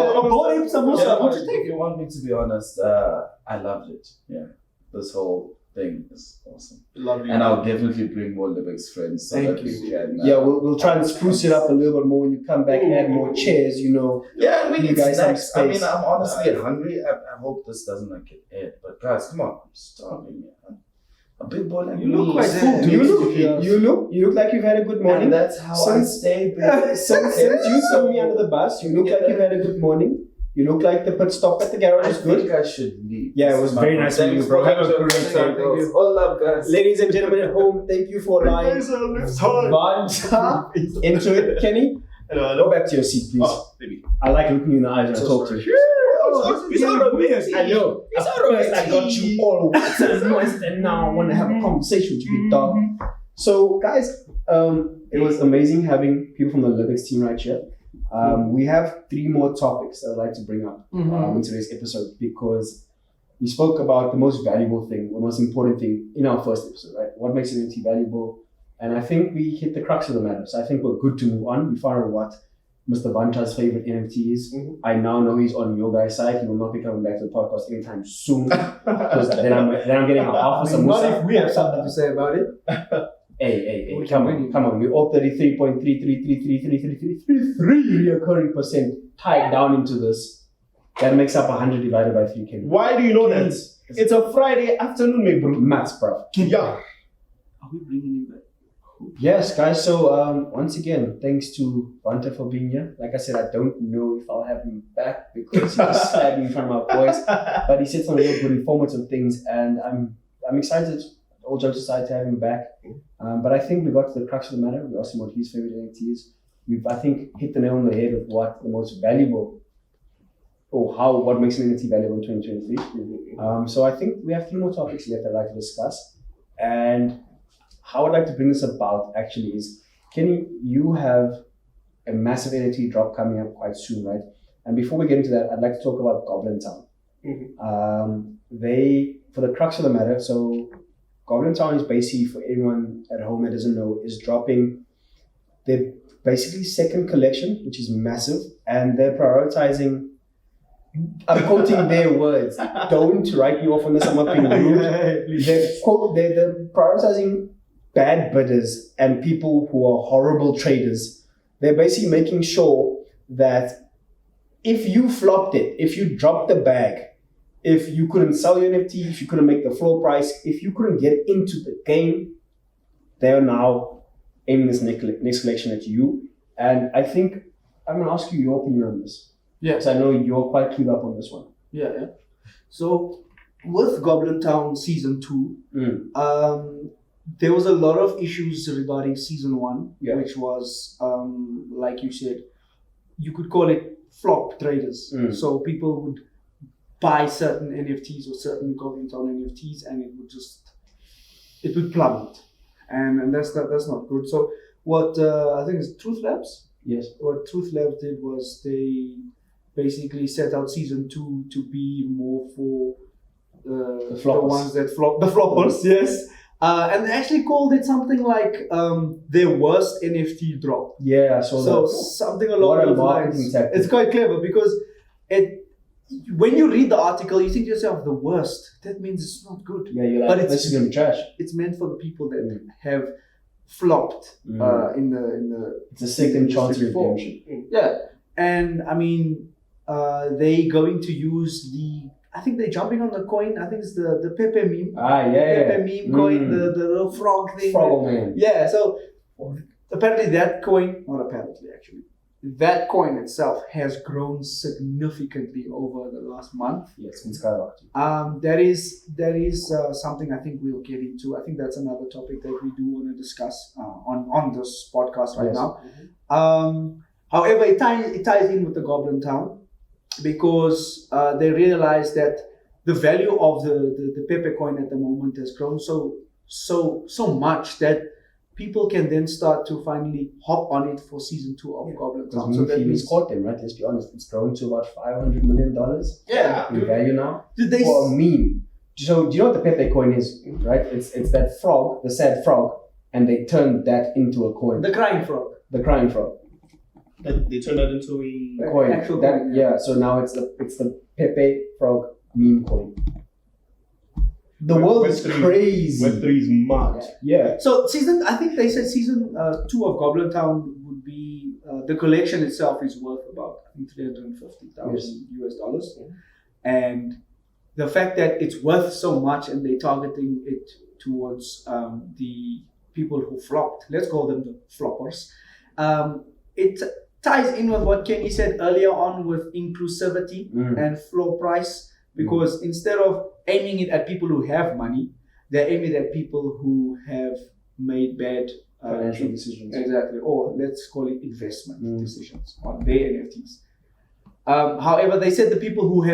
you want me to be honest, I loved it. Yeah, this whole thing is awesome. Lovely. And I'll definitely bring more Libex friends so Thank that you. we can. Yeah, we'll try and spruce it up a little bit more when you come back, add more chairs, you know. Yeah, we You need guys have snacks. I mean, space. I'm honestly hungry. I hope this doesn't like get aired. But guys, come on, I'm starving, man. A big boy like You look me. quite full. Do you look like you've had a good morning. And that's how I stay big. Since you threw me under the bus, you look like you've had a good morning. You look like the pit stop at the garage I is good. think I should leave. Yeah, it was very nice meeting you, bro. Have a great day, bro. All love, guys. Ladies and gentlemen at home, thank you for allowing Vanta into it. Kenny, go back to your seat, please. Oh, baby. I like looking you in the eyes when I talk to you. I know. At first, I got you all wet and moist, and now I want to have a conversation with you, big dog. So, guys, it was amazing having people from the Libex team right here. We have 3 more topics that I'd like to bring up in today's episode because we spoke about the most valuable thing, the most important thing in our first episode, right? What makes an NFT valuable? And I think we hit the crux of the matter. So I think we're good to move on. We found out what Mr. Vanta's favorite NFT is. I now know he's on your guys' side. He will not be coming back to the podcast anytime soon because then I'm getting a half of some Not if we have something to say about it. Hey, come on. We're all 33.33333333 reoccurring percent tied down into this. That makes up 100 divided by 3, Ken. Why do you know that? It's a Friday afternoon, my bro. Maths, bro. Yeah. Are we bringing him back? Yes, guys. So once again, thanks to Vanta for being here. Like I said, I don't know if I'll have him back because he was slagging in front of our boys. But he said some real good informative things, and I'm excited. All jokes aside, to have him back. But I think we got to the crux of the matter. We asked him what his favorite NFT is. We've, I think, hit the nail on the head of what the most valuable, or what makes an NFT valuable in 2023. So I think we have 3 more topics left I'd like to discuss. And how I'd like to bring this about actually is, Kenny, you have a massive NFT drop coming up quite soon, right? And before we get into that, I'd like to talk about Goblintown. They, for the crux of the matter, so Goblintown is basically, for anyone at home that doesn't know, is dropping their basically second collection, which is massive, and they're prioritizing. I'm quoting their words. Don't write me off on this. I'm not being rude. They're prioritizing bad bidders and people who are horrible traders. They're basically making sure that if you flopped it, if you dropped the bag, if you couldn't sell your NFT, if you couldn't make the floor price, if you couldn't get into the game, they're now aiming this next collection at you. And I think I'm going to ask you your opinion on this. Yeah. Because I know you're quite clued up on this one. Yeah. So with Goblintown Season 2, there was a lot of issues regarding Season 1, which was, like you said, you could call it flop traders. So people would buy certain NFTs or certain Goblintown NFTs, and it would plummet, and that's not good. So what I think is Truth Labs. Yes. What Truth Labs did was they basically set out Season 2 to be more for the ones that flop, the floppers. Yes. And they actually called it something like their worst NFT drop. Yeah, so something along those lines. It's quite clever because when you read the article, you think to yourself, the worst. That means it's not good. Yeah, you're like, this is gonna be trash. It's meant for the people that have flopped in the. It's a second chance redemption. Yeah, and I mean, they going to use I think they're jumping on the coin. I think it's the PEPE meme. PEPE meme coin, the little frog thing. Frog man. Yeah, so apparently that coin, not apparently actually, that coin itself has grown significantly over the last month. Yeah, it's been skyrocketing. That is something I think we'll get into. I think that's another topic that we do want to discuss on this podcast right now. However, it ties in with the Goblintown because they realize that the value of the PEPE coin at the moment has grown so much that people can then start to finally hop on it for Season 2 of Goblintown. So that means caught them, right? Let's be honest. It's grown to about $500 million in value now for a meme. So do you know what the PEPE coin is, right? It's that frog, the sad frog, and they turned that into a coin. The crying frog. The crying frog. They turned that into a coin. Actual coin. Yeah. So now it's the PEPE frog meme coin. The world is crazy. Web3 is mad. Yeah. So I think they said Season 2 of Goblintown would be the collection itself is worth about $350,000 US, and the fact that it's worth so much and they're targeting it towards the people who flopped. Let's call them the floppers. It ties in with what Kenny said earlier on with inclusivity and floor price. Because instead of aiming it at people who have money, they're aiming it at people who have made bad financial decisions. Exactly. Or let's call it investment decisions on their NFTs. However, they said the people who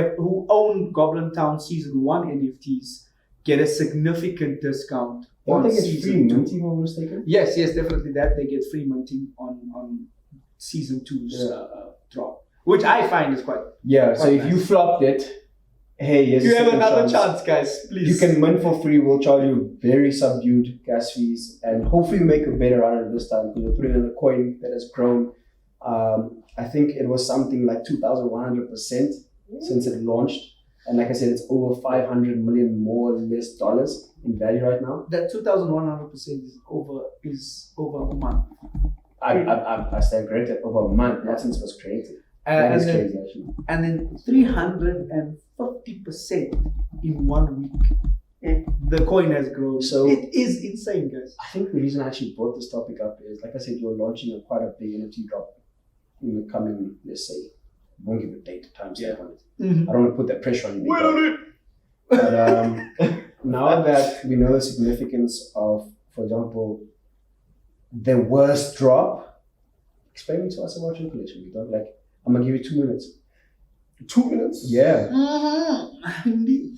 own Goblintown Season 1 NFTs get a significant discount. Don't they get free Season 2. minting, if I'm mistaken? Yes, definitely that. They get free minting on Season 2's drop. Which I find is quite so if you flopped it, hey, yes, you have another chance, guys. Please. You can mint for free. We'll charge you very subdued gas fees, and hopefully make a better run at this time because we're putting in a coin that has grown. I think it was something like 2,100% since it launched, and like I said, it's over 500 million more or less dollars in value right now. That 2,100% is over a month. I stand corrected, over a month, not since it was created. That is crazy, actually. And then 350% in 1 week. The coin has grown. So it is insane, guys. I think the reason I actually brought this topic up is, like I said, you're launching quite a big NFT drop in the coming, let's say, won't give a date, time stamp on it. I don't want to put that pressure on you. Wait on it. But now that we know the significance of, for example, the worst drop, explain to us about your collection. Like, I'm gonna give you 2 minutes. 2 minutes? Yeah. Indeed.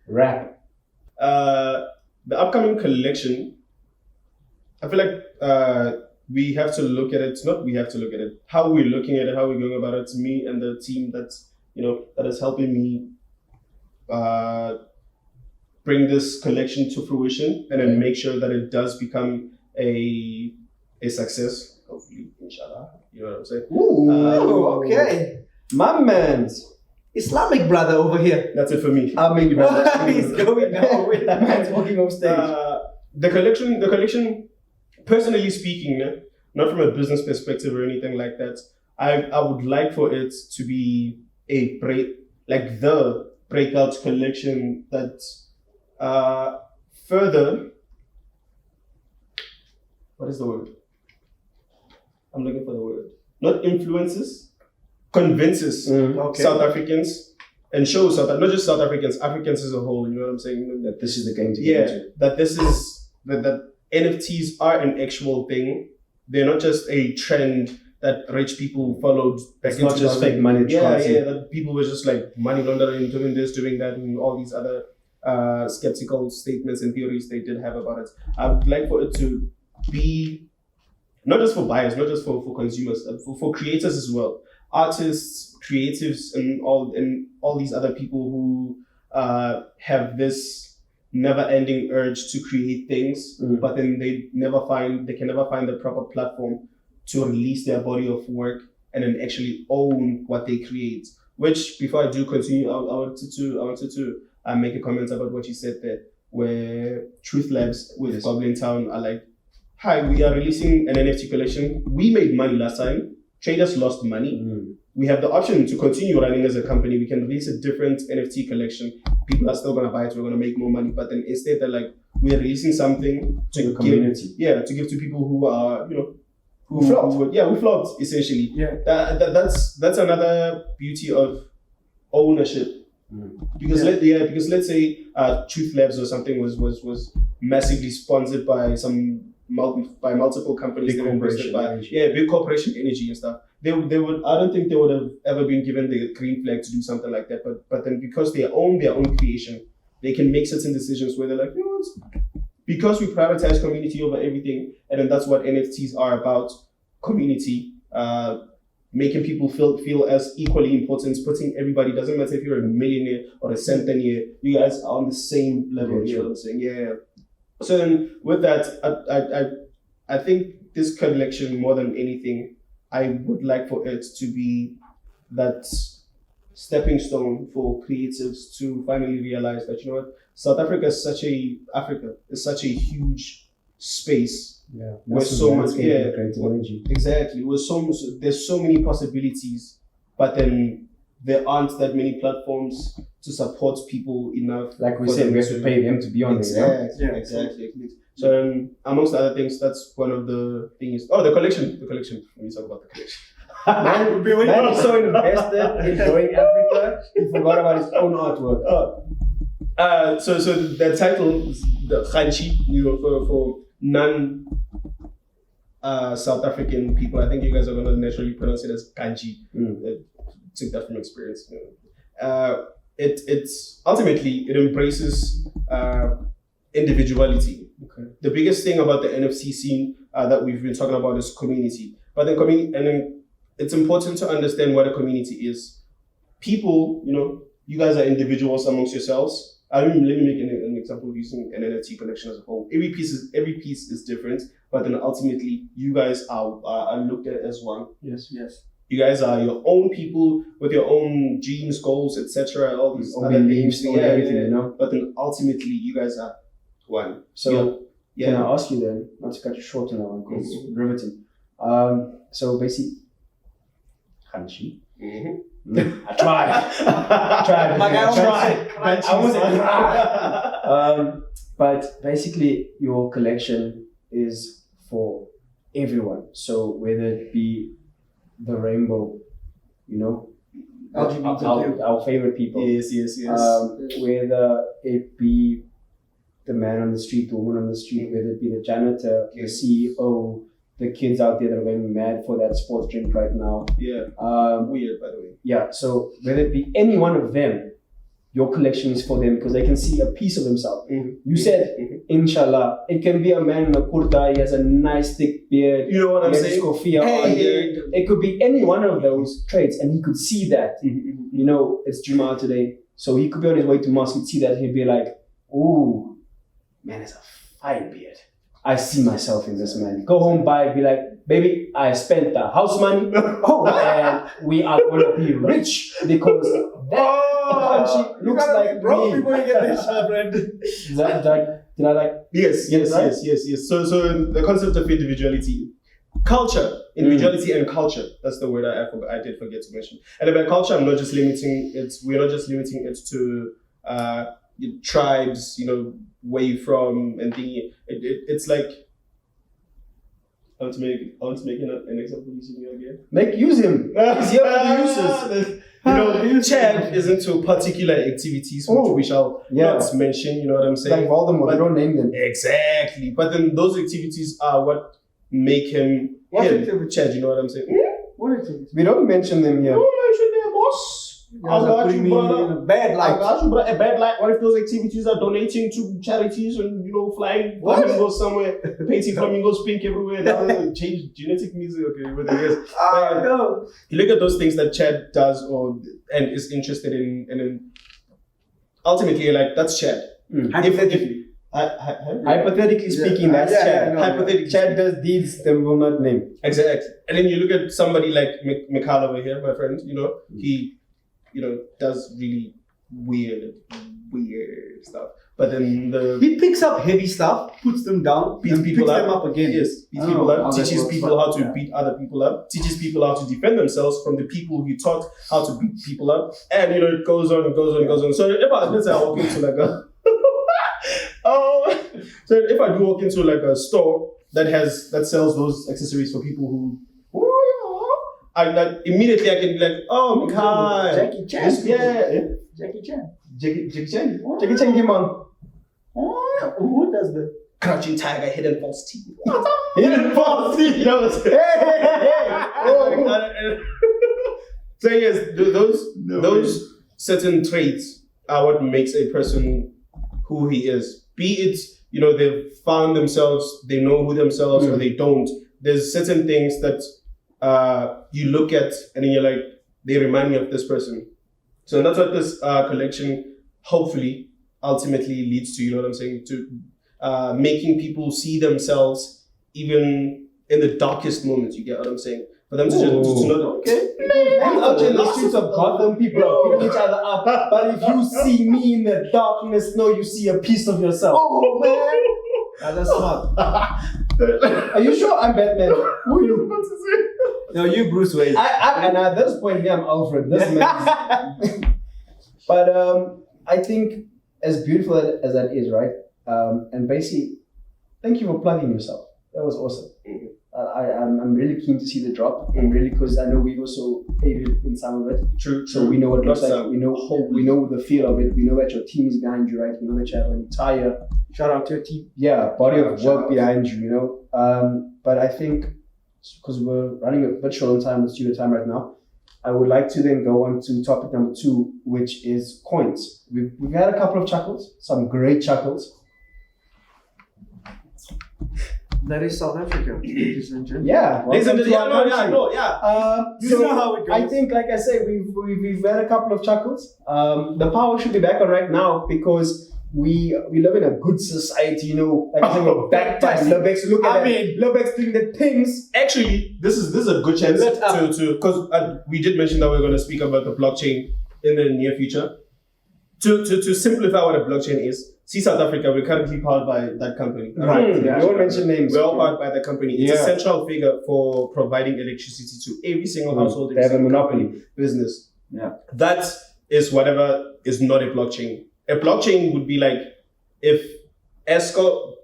Wrap. The upcoming collection, I feel like we have to look at it. Not we have to look at it. How we're looking at it, how we're going about it. It's me and the team that is helping me bring this collection to fruition and then make sure that it does become a success. Hopefully, inshallah. You know what I'm saying? Ooh, okay. My man's. Islamic brother over here. That's it for me. I mean, He's going now with that man's walking off stage. The collection, personally speaking, not from a business perspective or anything like that, I would like for it to be the breakout collection that further, what is the word? I'm looking for the word. Not influences, convinces South Africans and shows not just South Africans, Africans as a whole, you know what I'm saying? That this is the game to get into. That this is, that NFTs are an actual thing. They're not just a trend that rich people followed. It's not just fake money. That people were just like money laundering, doing this, doing that, and all these other skeptical statements and theories they did have about it. I would like for it to be not just for buyers, not just for consumers, for creators as well. Artists, creatives, and all these other people who have this never-ending urge to create things, but then they can never find the proper platform to release their body of work and then actually own what they create. Which, before I do continue, I wanted to make a comment about what you said there, where Truth Labs with Goblintown are like, hi, we are releasing an NFT collection. We made money last time. Traders lost money. We have the option to continue running as a company. We can release a different NFT collection. People are still going to buy it. We're going to make more money. But then instead, they're like, we're releasing something to the community. To give to people who are, who flopped, essentially. Yeah. That's another beauty of ownership. Because let's say Truth Labs or something was massively sponsored by multiple companies, big corporation energy and stuff. They would, I don't think they would have ever been given the green flag to do something like that. But then because they own their own creation, they can make certain decisions where they're like, you know what? Because we prioritize community over everything, and then that's what NFTs are about: community, making people feel as equally important, putting everybody. Doesn't matter if you're a millionaire or a centenaire, you guys are on the same level. You know what I'm saying? Yeah. So then, with that, I think this collection, more than anything, I would like for it to be that stepping stone for creatives to finally realize that, you know what, South Africa is such a huge space. Yeah, with so much creative energy. Exactly. There's so many possibilities, but then there aren't that many platforms to support people enough. Like we said, we have to pay them to be on there. Exactly. So amongst other things, that's one of the things. Oh, the collection. Let me talk about the collection. Man is so invested in growing Africa, he forgot about his own artwork. So the title is the Khanchi, for non South African people. I think you guys are gonna naturally pronounce it as Kanji. Took that from experience. It's ultimately it embraces individuality. Okay. The biggest thing about the NFT scene that we've been talking about is community. But then it's important to understand what a community is. People, you guys are individuals amongst yourselves. Let me make an example using an NFT collection as a whole. Every piece is different, but then ultimately you guys are looked at as one. Yes. You guys are your own people with your own dreams, goals, etc. All these other things, everything, But then ultimately you guys are one. So can I ask you then, not to cut you short on that one, because it's riveting. So basically, Khanchi. I tried. I wasn't. But basically, your collection is for everyone. So whether it be the rainbow, LGBTQ, our favorite people. Yes. Whether it be the man on the street, the woman on the street, whether it be the janitor, the CEO, the kids out there that are going mad for that sports drink right now. Yeah. Weird, by the way. Yeah. So whether it be any one of them, your collection is for them because they can see a piece of themselves. You said, inshallah, it can be a man in a kurta, he has a nice thick beard. You know what I'm saying? It could be any one of those traits and he could see that. It's Jummah today. So he could be on his way to mosque, he'd see that, he'd be like, ooh, man, it's a fine beard. I see myself in this man. Go home, be like, baby, I spent the house money, and we are gonna be rich because that country looks like broke me. before you get this friend. Did I like? Yes. So the concept of individuality, individuality and culture. That's the word I did forget to mention. And about culture, we're not just limiting it to tribes, where you're from and thingy. It's like I want to make an example using you again. Use him. He's here for the uses. Chad is into particular activities which we shall not mention. You know what I'm saying? Like Voldemort, they don't name them. Exactly. But then those activities are what make him Chad. You know what I'm saying? What activities? We don't mention them here. Don't mention them, boss. I got you, brother. In a bad light. I got you, brother. A bad light. What if those activities are donating to charities and flying flamingos somewhere, painting flamingos pink everywhere, now change genetic music? Okay, with the years. No. You look at those things that Chad does and is interested in, and then ultimately, like, that's Chad. Hypothetically. Hypothetically speaking, that's Chad. Hypothetically, Chad does deeds they will not name. Exactly. And then you look at somebody like Mikhail over here, my friend. He does really weird stuff. But then he picks up heavy stuff, puts them down, beats and people picks up. them up again. Yes, beats people up, how that teaches works, people how to yeah. beat other people up, teaches people how to defend themselves from the people who taught how to beat people up. And it goes on and goes on and goes on. So if I walk into like a so if I do walk into like a store that sells those accessories for people who immediately I can be like, oh, Mikhail. Jackie Chan. Jackie Chan. Jackie Chan came on. Who does the Crouching tiger, hidden false teeth. Hidden false teeth. So yes, those certain traits are what makes a person who he is. Be it, they've found themselves, they know who themselves, or they don't. There's certain things that you look at and then you're like, they remind me of this person. So that's what this collection hopefully ultimately leads to, you know what I'm saying, to making people see themselves even in the darkest moments, you get what I'm saying? For them to know, okay, out in the streets of Gotham, people are picking each other up. But if you see me in the darkness, you see a piece of yourself. Oh man, that's smart. Are you sure I'm Batman? Who are you? No, you Bruce Wayne. And at this point, I'm Alfred. This man. But I think as beautiful as that is, right? And basically, thank you for plugging yourself. That was awesome. I'm really keen to see the drop, and really because I know we've also aided in some of it. True. So we know what it looks like. We know the feel of it. We know that your team is behind you, right? We know that you have an entire Shout out to your team. body of work behind you. But I think because we're running a bit short on time, the studio time right now, I would like to then go on to topic number 2, which is coins. We've had a couple of chuckles, some great chuckles. That is South Africa, ladies and gentlemen. Yeah, You so know how it goes. I think, like I say, we've had a couple of chuckles. The power should be back on right now because we live in a good society, Like I said, we're backed by Libex. Look at Libex doing the things. Actually, this is a good chance to because we did mention that we're going to speak about the blockchain in the near future. To simplify what a blockchain is. See, South Africa, we're currently powered by that company. Right. Yeah. Don't mention names. We're all powered by the company. It's a central figure for providing electricity to every single household. They have a monopoly. Business. Yeah. That is whatever is not a blockchain. A blockchain would be like if Escobar.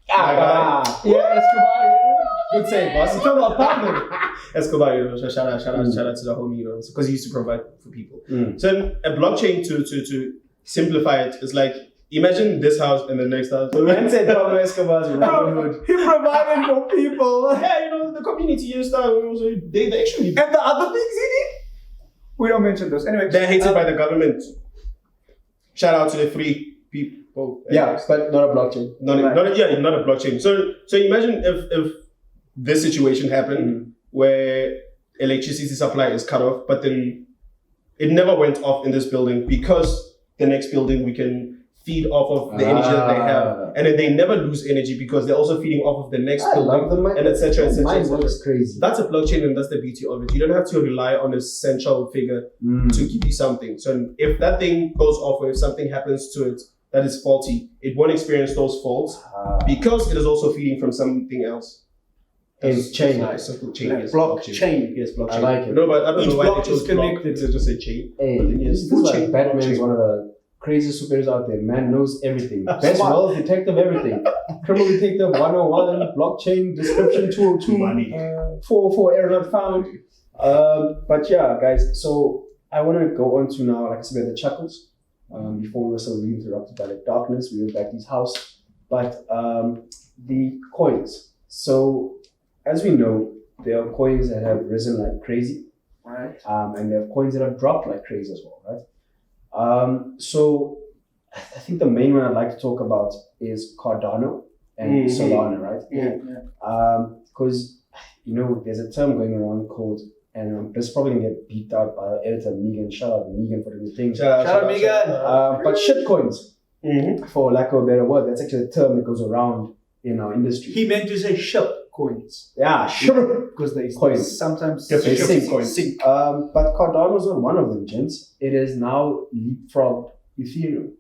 Escobar. Good save, boss. You're talking about partner. Escobar, shout out to the homie, because he used to provide for people. So a blockchain to simplify it is like, imagine this house and the next house. The man said Pablo Escobar's neighborhood. He provided for people. Yeah, the community and stuff. So they actually. And the other things he did? We don't mention those. Anyway. They're hated by the government. Shout out to the free people. Yeah, but not a blockchain. Not a blockchain. So imagine if this situation happened where electricity supply is cut off, but then it never went off in this building because the next building we can feed off of the energy that they have, and then they never lose energy because they're also feeding off of the next building, and etc. Mine works crazy. That's a blockchain, and that's the beauty of it. You don't have to rely on a central figure to give you something. So if that thing goes off, or if something happens to it that is faulty, it won't experience those faults because it is also feeding from something else. It's chain. Simple chain. Like Yes, blockchain. Yes, blockchain. I like it. No, but I don't Each know why block they chose is connected. block to just say chain. Hey, But then, yes, this is why blockchain, Batman is blockchain. one of the craziest superheroes out there. Man knows everything. Best wealth detective, everything. Criminal detective 101, blockchain description 202, 404 error not found. But yeah, guys, so I want to go on to now, like I said, the Chuckles. Before we were so really interrupted by the darkness, we went back to his house. But the coins. So as we know, there are coins that have risen like crazy. Right. And there are coins that have dropped like crazy as well, right? So I think the main one I'd like to talk about is Cardano and Solana, right? Yeah. Because there's a term going around called, and this is probably gonna get beat out by our editor Megan. Shout out to Megan for the thing. Shout out, Megan. But shit coins, for lack of a better word, that's actually a term that goes around in our industry. He meant to say ship coins. Yeah, sure. Because they Coins. sometimes They sink. sink. But Cardano is not one of them, gents. It is now leapfrogged Ethereum.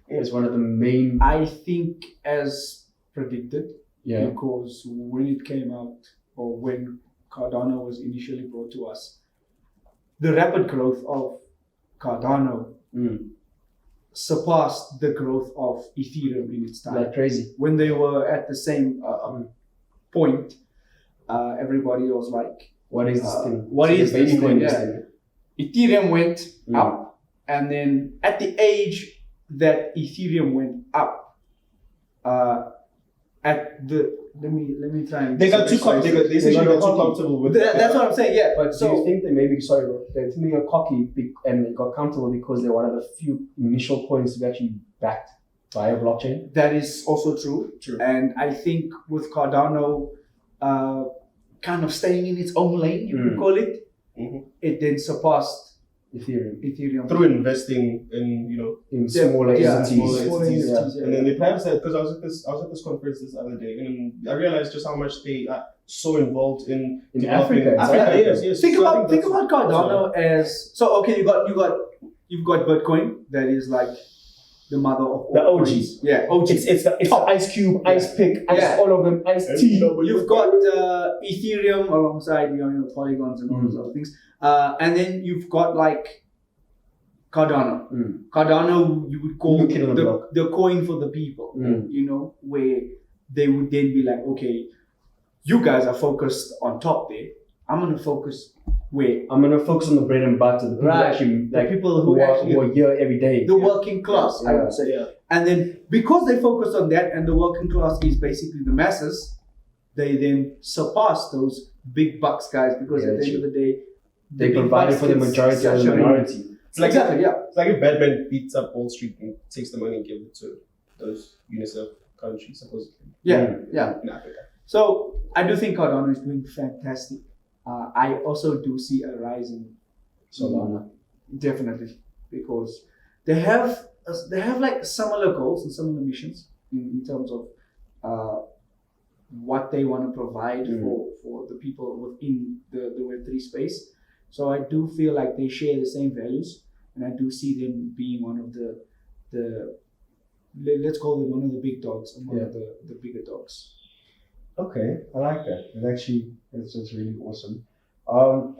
It's one of the main. I think as predicted, Yeah. because when it came out, or when Cardano was initially brought to us, the rapid growth of Cardano surpassed the growth of Ethereum in its time. Like crazy. When they were at the same point, everybody was like, What is this thing? what is the baby this coin? thing? This Yeah. thing. Ethereum went up, and then at the age that Ethereum went up, at the let me try and They got too comfortable. They essentially got too comfortable with that's what I'm saying. Yeah, But so do you think they maybe, sorry bro, they think they got cocky and they got comfortable because they're one of the few initial coins to be actually backed by a blockchain? that is also true. True. And I think with Cardano, kind of staying in its own lane, you could call it, it then surpassed Ethereum. through investing in In smaller entities. smaller entities. Yeah. And then they perhaps said, because I was at this conference this other day, and I realized just how much they are so involved in developing- Africa. Africa, yes. Think So I about think that's- Cardano as you've got Bitcoin, that is like the mother of all The OG. coins. Yeah, OG. It's the Ice Cube, Ice Pick, Ice, Yeah. all of them, Ice Tea. You've got Ethereum alongside Polygons and all those other things, and then you've got like Cardano. Cardano, you would call New kid on the block. the coin for the people. Where they would then be like, okay, you guys are focused on top there. I'm gonna focus where I'm gonna focus on the bread and butter, the people Right. actually, the like, people who actually who are here every day. the working class, I would say. Yeah. And then because they focus on that, and the working class is basically the masses, they then surpass those big bucks guys, because at the end of the day, They big provided bucks for the gets majority of such the a- minority. It's like Exactly, yeah. It's like if Batman beats up Wall Street and takes the money and gives it to those UNICEF countries, supposedly. Yeah. In Africa. So I do think Cardano is doing fantastic. I also do see a rise in Solana. definitely, because they have like similar goals and similar missions in terms of what they want to provide for the people within the Web3 space. So I do feel like they share the same values, and I do see them being one of the let's call them one of the big dogs and one of the bigger dogs. Okay, I like that. It's just really awesome.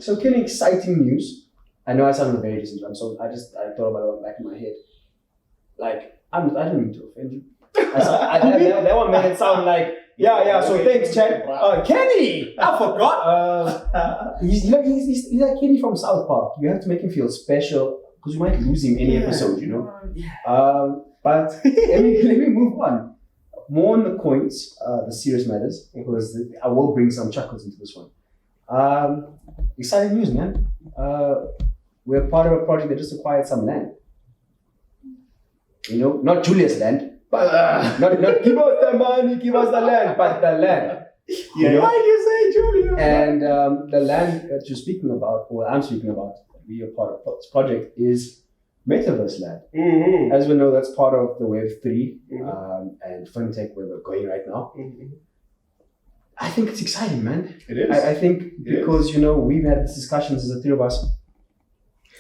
So Kenny, exciting news. I know I sound very distant, so I thought about it back in my head. Like, I didn't mean to offend you. That one made it sound like, so thanks, Chad. Kenny! I forgot. He's like Kenny from South Park. You have to make him feel special, because you might lose him any episode, But let me move on. More on the coins, the serious matters, because I will bring some chuckles into this one. Exciting news, man. We're part of a project that just acquired some land. Not Julius land, but not give us the money, give us the land, but the land. Why do you say Julius? And the land that you're speaking about, or I'm speaking about, we are part of this project, is metaverse land. Mm-hmm. As we know, that's part of the Web3 Mhm. and fintech where we're going right now. Mm-hmm. I think it's exciting, man. It is. I think It because, you know, we've had these discussions as the three of us.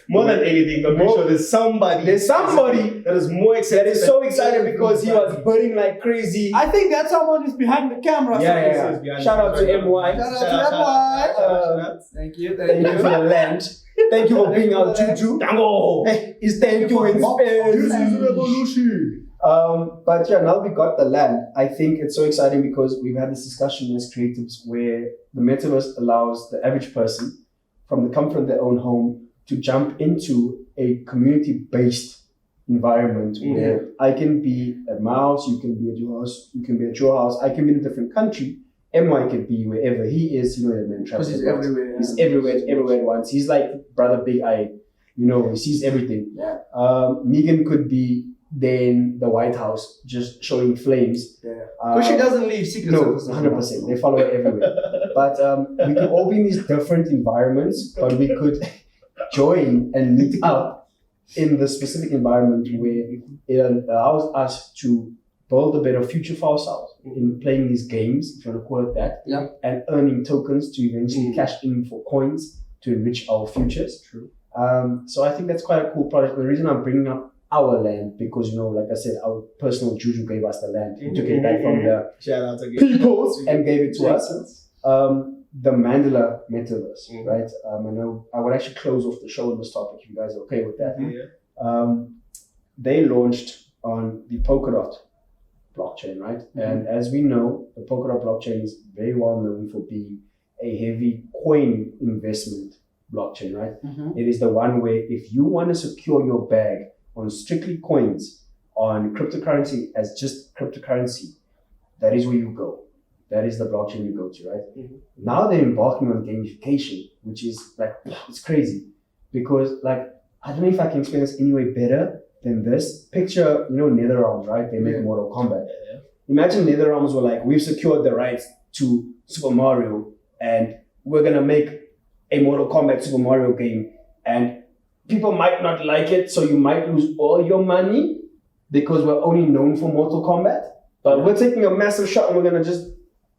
More than anything, I'm pretty sure there's somebody that is more excited. That is so excited because he was bidding like crazy. I think that someone is behind the camera. Yeah. Shout out to MY. Shout out. Thank you. Thank you for the land. Thank you for being our juju. Tango. Hey, it's thank you in This Spanish. is revolution. But yeah, now we got the land. I think it's so exciting because we've had this discussion as creatives where the metaverse allows the average person from the comfort of their own home to jump into a community-based environment where I can be at my house, you can be at your house, you can be at your house, I can be in a different country. MY can be wherever he is, you know, and then Because he's everywhere. Yeah. He's everywhere at once. He's like Brother Big Eye, you know, he sees everything. Yeah. Megan could be then the White House just showing flames. Yeah. But she doesn't leave secret No, services. 100%. They follow her everywhere. But we could all be in these different environments, but we could join and meet up in the specific environment where it allows us to build a better future for ourselves in playing these games, if you want to call it that, Yeah. and earning tokens to eventually cash in for coins to enrich our futures. True. So I think that's quite a cool project. The reason I'm bringing up our land because, you know, like I said, our personal juju gave us the land. We took it back from the Shout out again. peoples and gave it to us. The Mandela Metaverse, right? I know I would actually close off the show on this topic if you guys are okay with that. Yeah. They launched on the Polkadot blockchain, right? And as we know, the Polkadot blockchain is very well known for being a heavy coin investment blockchain, right? It is the one where if you want to secure your bag on strictly coins, on cryptocurrency as just cryptocurrency, that is where you go. That is the blockchain you go to, right? Now they're embarking on gamification, which is like, it's crazy. Because like, I don't know if I can explain this any way better than this. Picture, you know, NetherRealms, right? They make Mortal Kombat. Imagine NetherRealms were like, we've secured the rights to Super Mario and we're gonna make a Mortal Kombat Super Mario game and people might not like it, so you might lose all your money because we're only known for Mortal Kombat. But we're taking a massive shot and we're gonna just,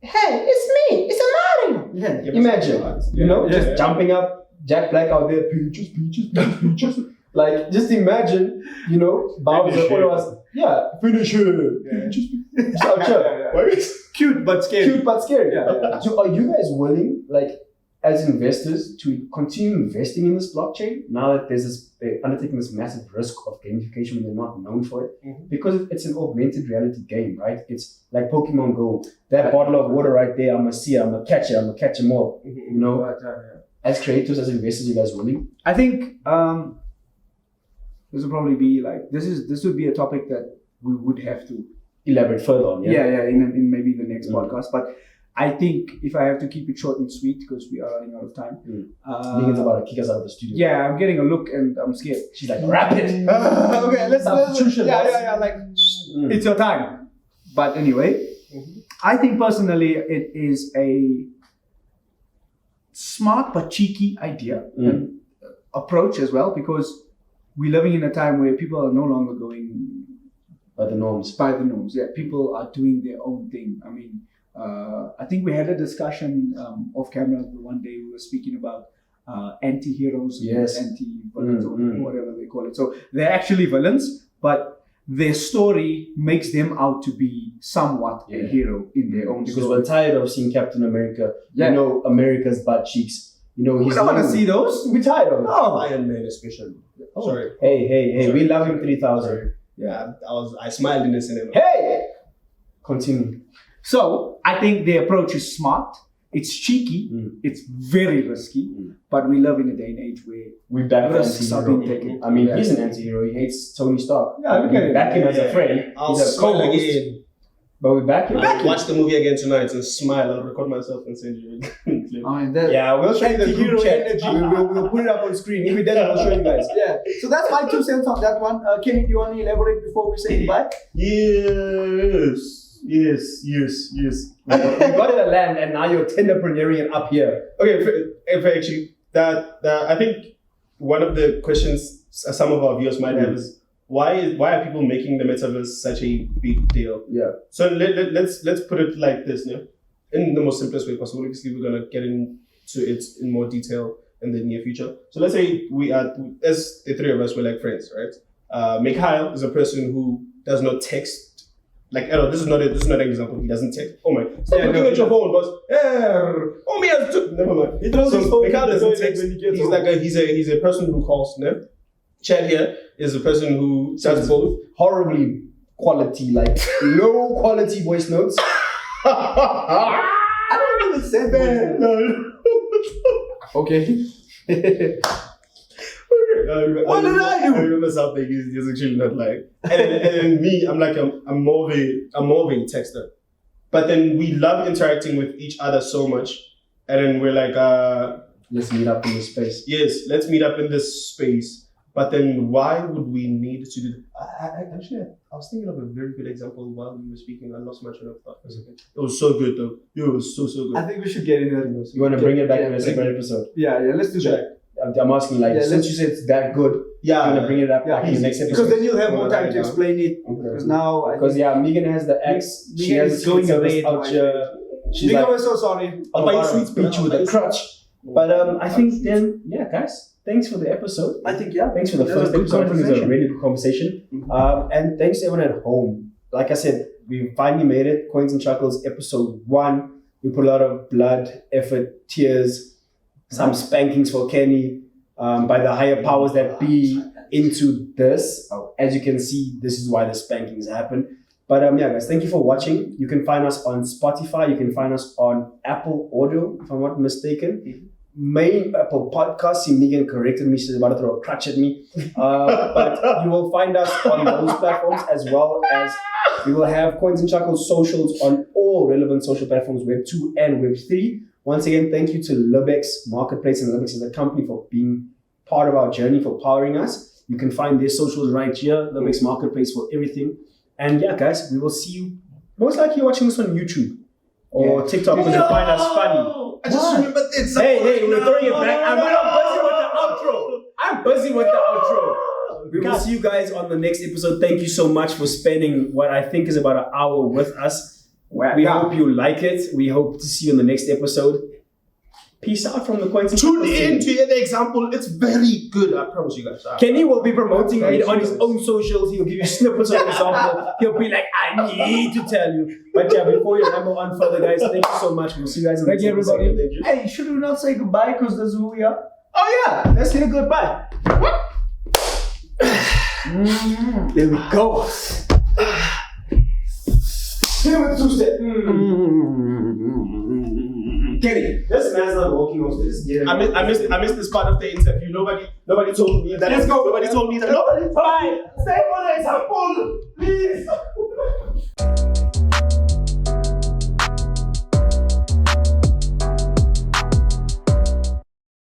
hey, it's me, it's a Mario. Yeah. Imagine, you know, just jumping up, Jack Black out there, peaches. Like, just imagine, you know, Bowser, all of us, finish it. Cute but scary. Cute but scary. Yeah. So are you guys willing, like, as investors, to continue investing in this blockchain now that they're undertaking this massive risk of gamification when they're not known for it? Because it's an augmented reality game, right? It's like Pokemon Go. That bottle of water right there, I'm gonna see it, I'm gonna catch them all. You know, as creators, as investors, you guys willing? I think this will probably be like this would be a topic that we would have to Elaborate further on. in maybe the next podcast. But I think if I have to keep it short and sweet because we are running out of time. Megan's about to kick us out of the studio. Yeah, I'm getting a look and I'm scared. She's like, wrap it. Okay, let's Substitution, boss. like it's your time. But anyway, I think personally it is a smart but cheeky idea and approach as well, because we're living in a time where people are no longer going by the norms. Yeah, people are doing their own thing. I mean, I think we had a discussion off camera the one day. We were speaking about anti-heroes, anti-villains, or whatever they call it. So they're actually villains, but their story makes them out to be somewhat a hero in their own Because story. we're tired of seeing Captain America, you know, America's butt cheeks. You know, We don't want to see those. We're tired of it. No. Iron Man especially. Sorry. Hey, Sorry. we love him 3000. Yeah, I smiled in the cinema. Hey! Continue. So I think the approach is smart. It's cheeky. It's very risky. But we live in a day and age where We back the risks are being anti-hero. taken. I mean, he's an anti-hero. He hates Tony Stark. Yeah, look at We it. back him as a friend. I'll He's a smile co-host. again. But we back him. I'll watch the movie again tonight and smile. I'll record myself and send you a clip. I mean, that, Yeah, we'll show you the Anti-hero group chat. energy. We'll put it up on screen. If we don't, we'll show you guys. yeah. So that's my 2 cents on that one. Kenny, do you want to elaborate before we say goodbye? Yes. We got it a land and now you're tenderpreneurian up here. Okay, if actually that I think one of the questions some of our viewers might have is why are people making the metaverse such a big deal? Yeah. So let's put it like this, no? In the most simplest way possible. Obviously, we're gonna get into it in more detail in the near future. So let's say we are, as the three of us, we're like friends, right? Mikhail is a person who does not text. Like, this is not an example. He doesn't text. Oh my! Stop looking at your phone, boss. Oh me, never mind. He throws his phone Mikhail in the doesn't toilet text. when he gets He's home. like he's a person who calls. No? Chad here is a person who does both. Horribly quality, like low quality voice notes. I don't even say that. No. Okay. What did I do? I remember something. He's actually not like. And then me, I'm like I'm more of a texter. But then we love interacting with each other so much, and then we're like, Let's meet up in this space. yes, let's meet up in this space. But then why would we need to do? Actually, I was thinking of a very good example while we were speaking. I lost my train of thought for a second. It was so good though. It was so good. I think we should get in there. You want to bring it back in a separate episode? Yeah, let's do that. I'm asking, like, Yeah, since you said it's that good, you Yeah. want to bring it up Yeah, in the next episode? Because then you'll have more time to Yeah. explain it. Because now, I Because think Megan has the X. She Megan has is the going service away out to here. She's Megan, like, we're so sorry. I'll buy you about to sweets, beat you with a crutch. But I think then, yeah, guys, thanks for the episode. I think, yeah. Thanks for the That was first a good episode. I think it was a conversation. really good conversation. And thanks to everyone at home. Like I said, we finally made it. Coins and Chuckles, episode 1. We put a lot of blood, effort, tears, some spankings for Kenny by the higher powers that be into this. As you can see, this is why the spankings happen. But yeah, guys, thank you for watching. You can find us on Spotify. You can find us on Apple Audio, if I'm not mistaken. Main Apple Podcast. See, Megan corrected me. She's about to throw a crutch at me. But you will find us on those platforms, as well as we will have Coins and Chuckles socials on all relevant social platforms, Web 2 and Web 3. Once again, thank you to Libex Marketplace and Libex as a company for being part of our journey, for powering us. You can find their socials right here, Libex Marketplace for everything. And yeah, guys, we will see you most likely watching this on YouTube or TikTok because you find us funny. I just remembered the example. Hey, we're throwing it back. I'm busy with the outro. I'm busy with the outro. We will see you guys on the next episode. Thank you so much for spending what I think is about an hour with us. We hope you like it. We hope to see you in the next episode. Peace out from the Coins and Tune Chuckles in team. to hear the example. It's very good. I promise you guys. Kenny will be promoting it on his own socials. He'll give you snippets of the example. He'll be like, I need to tell you. But yeah, before you ramble on further, guys, thank you so much. We'll see you guys in the Thank next you, episode. everybody. Thank you. Hey, should we not say goodbye because that's who we are? Oh yeah, let's say goodbye. There we go. Hit with 2-step. Kenny, this man's not walking off this. I missed this part of the interview. Nobody told me that. Let's go. Nobody told me that. Nobody. Bye. Stay for the example, please.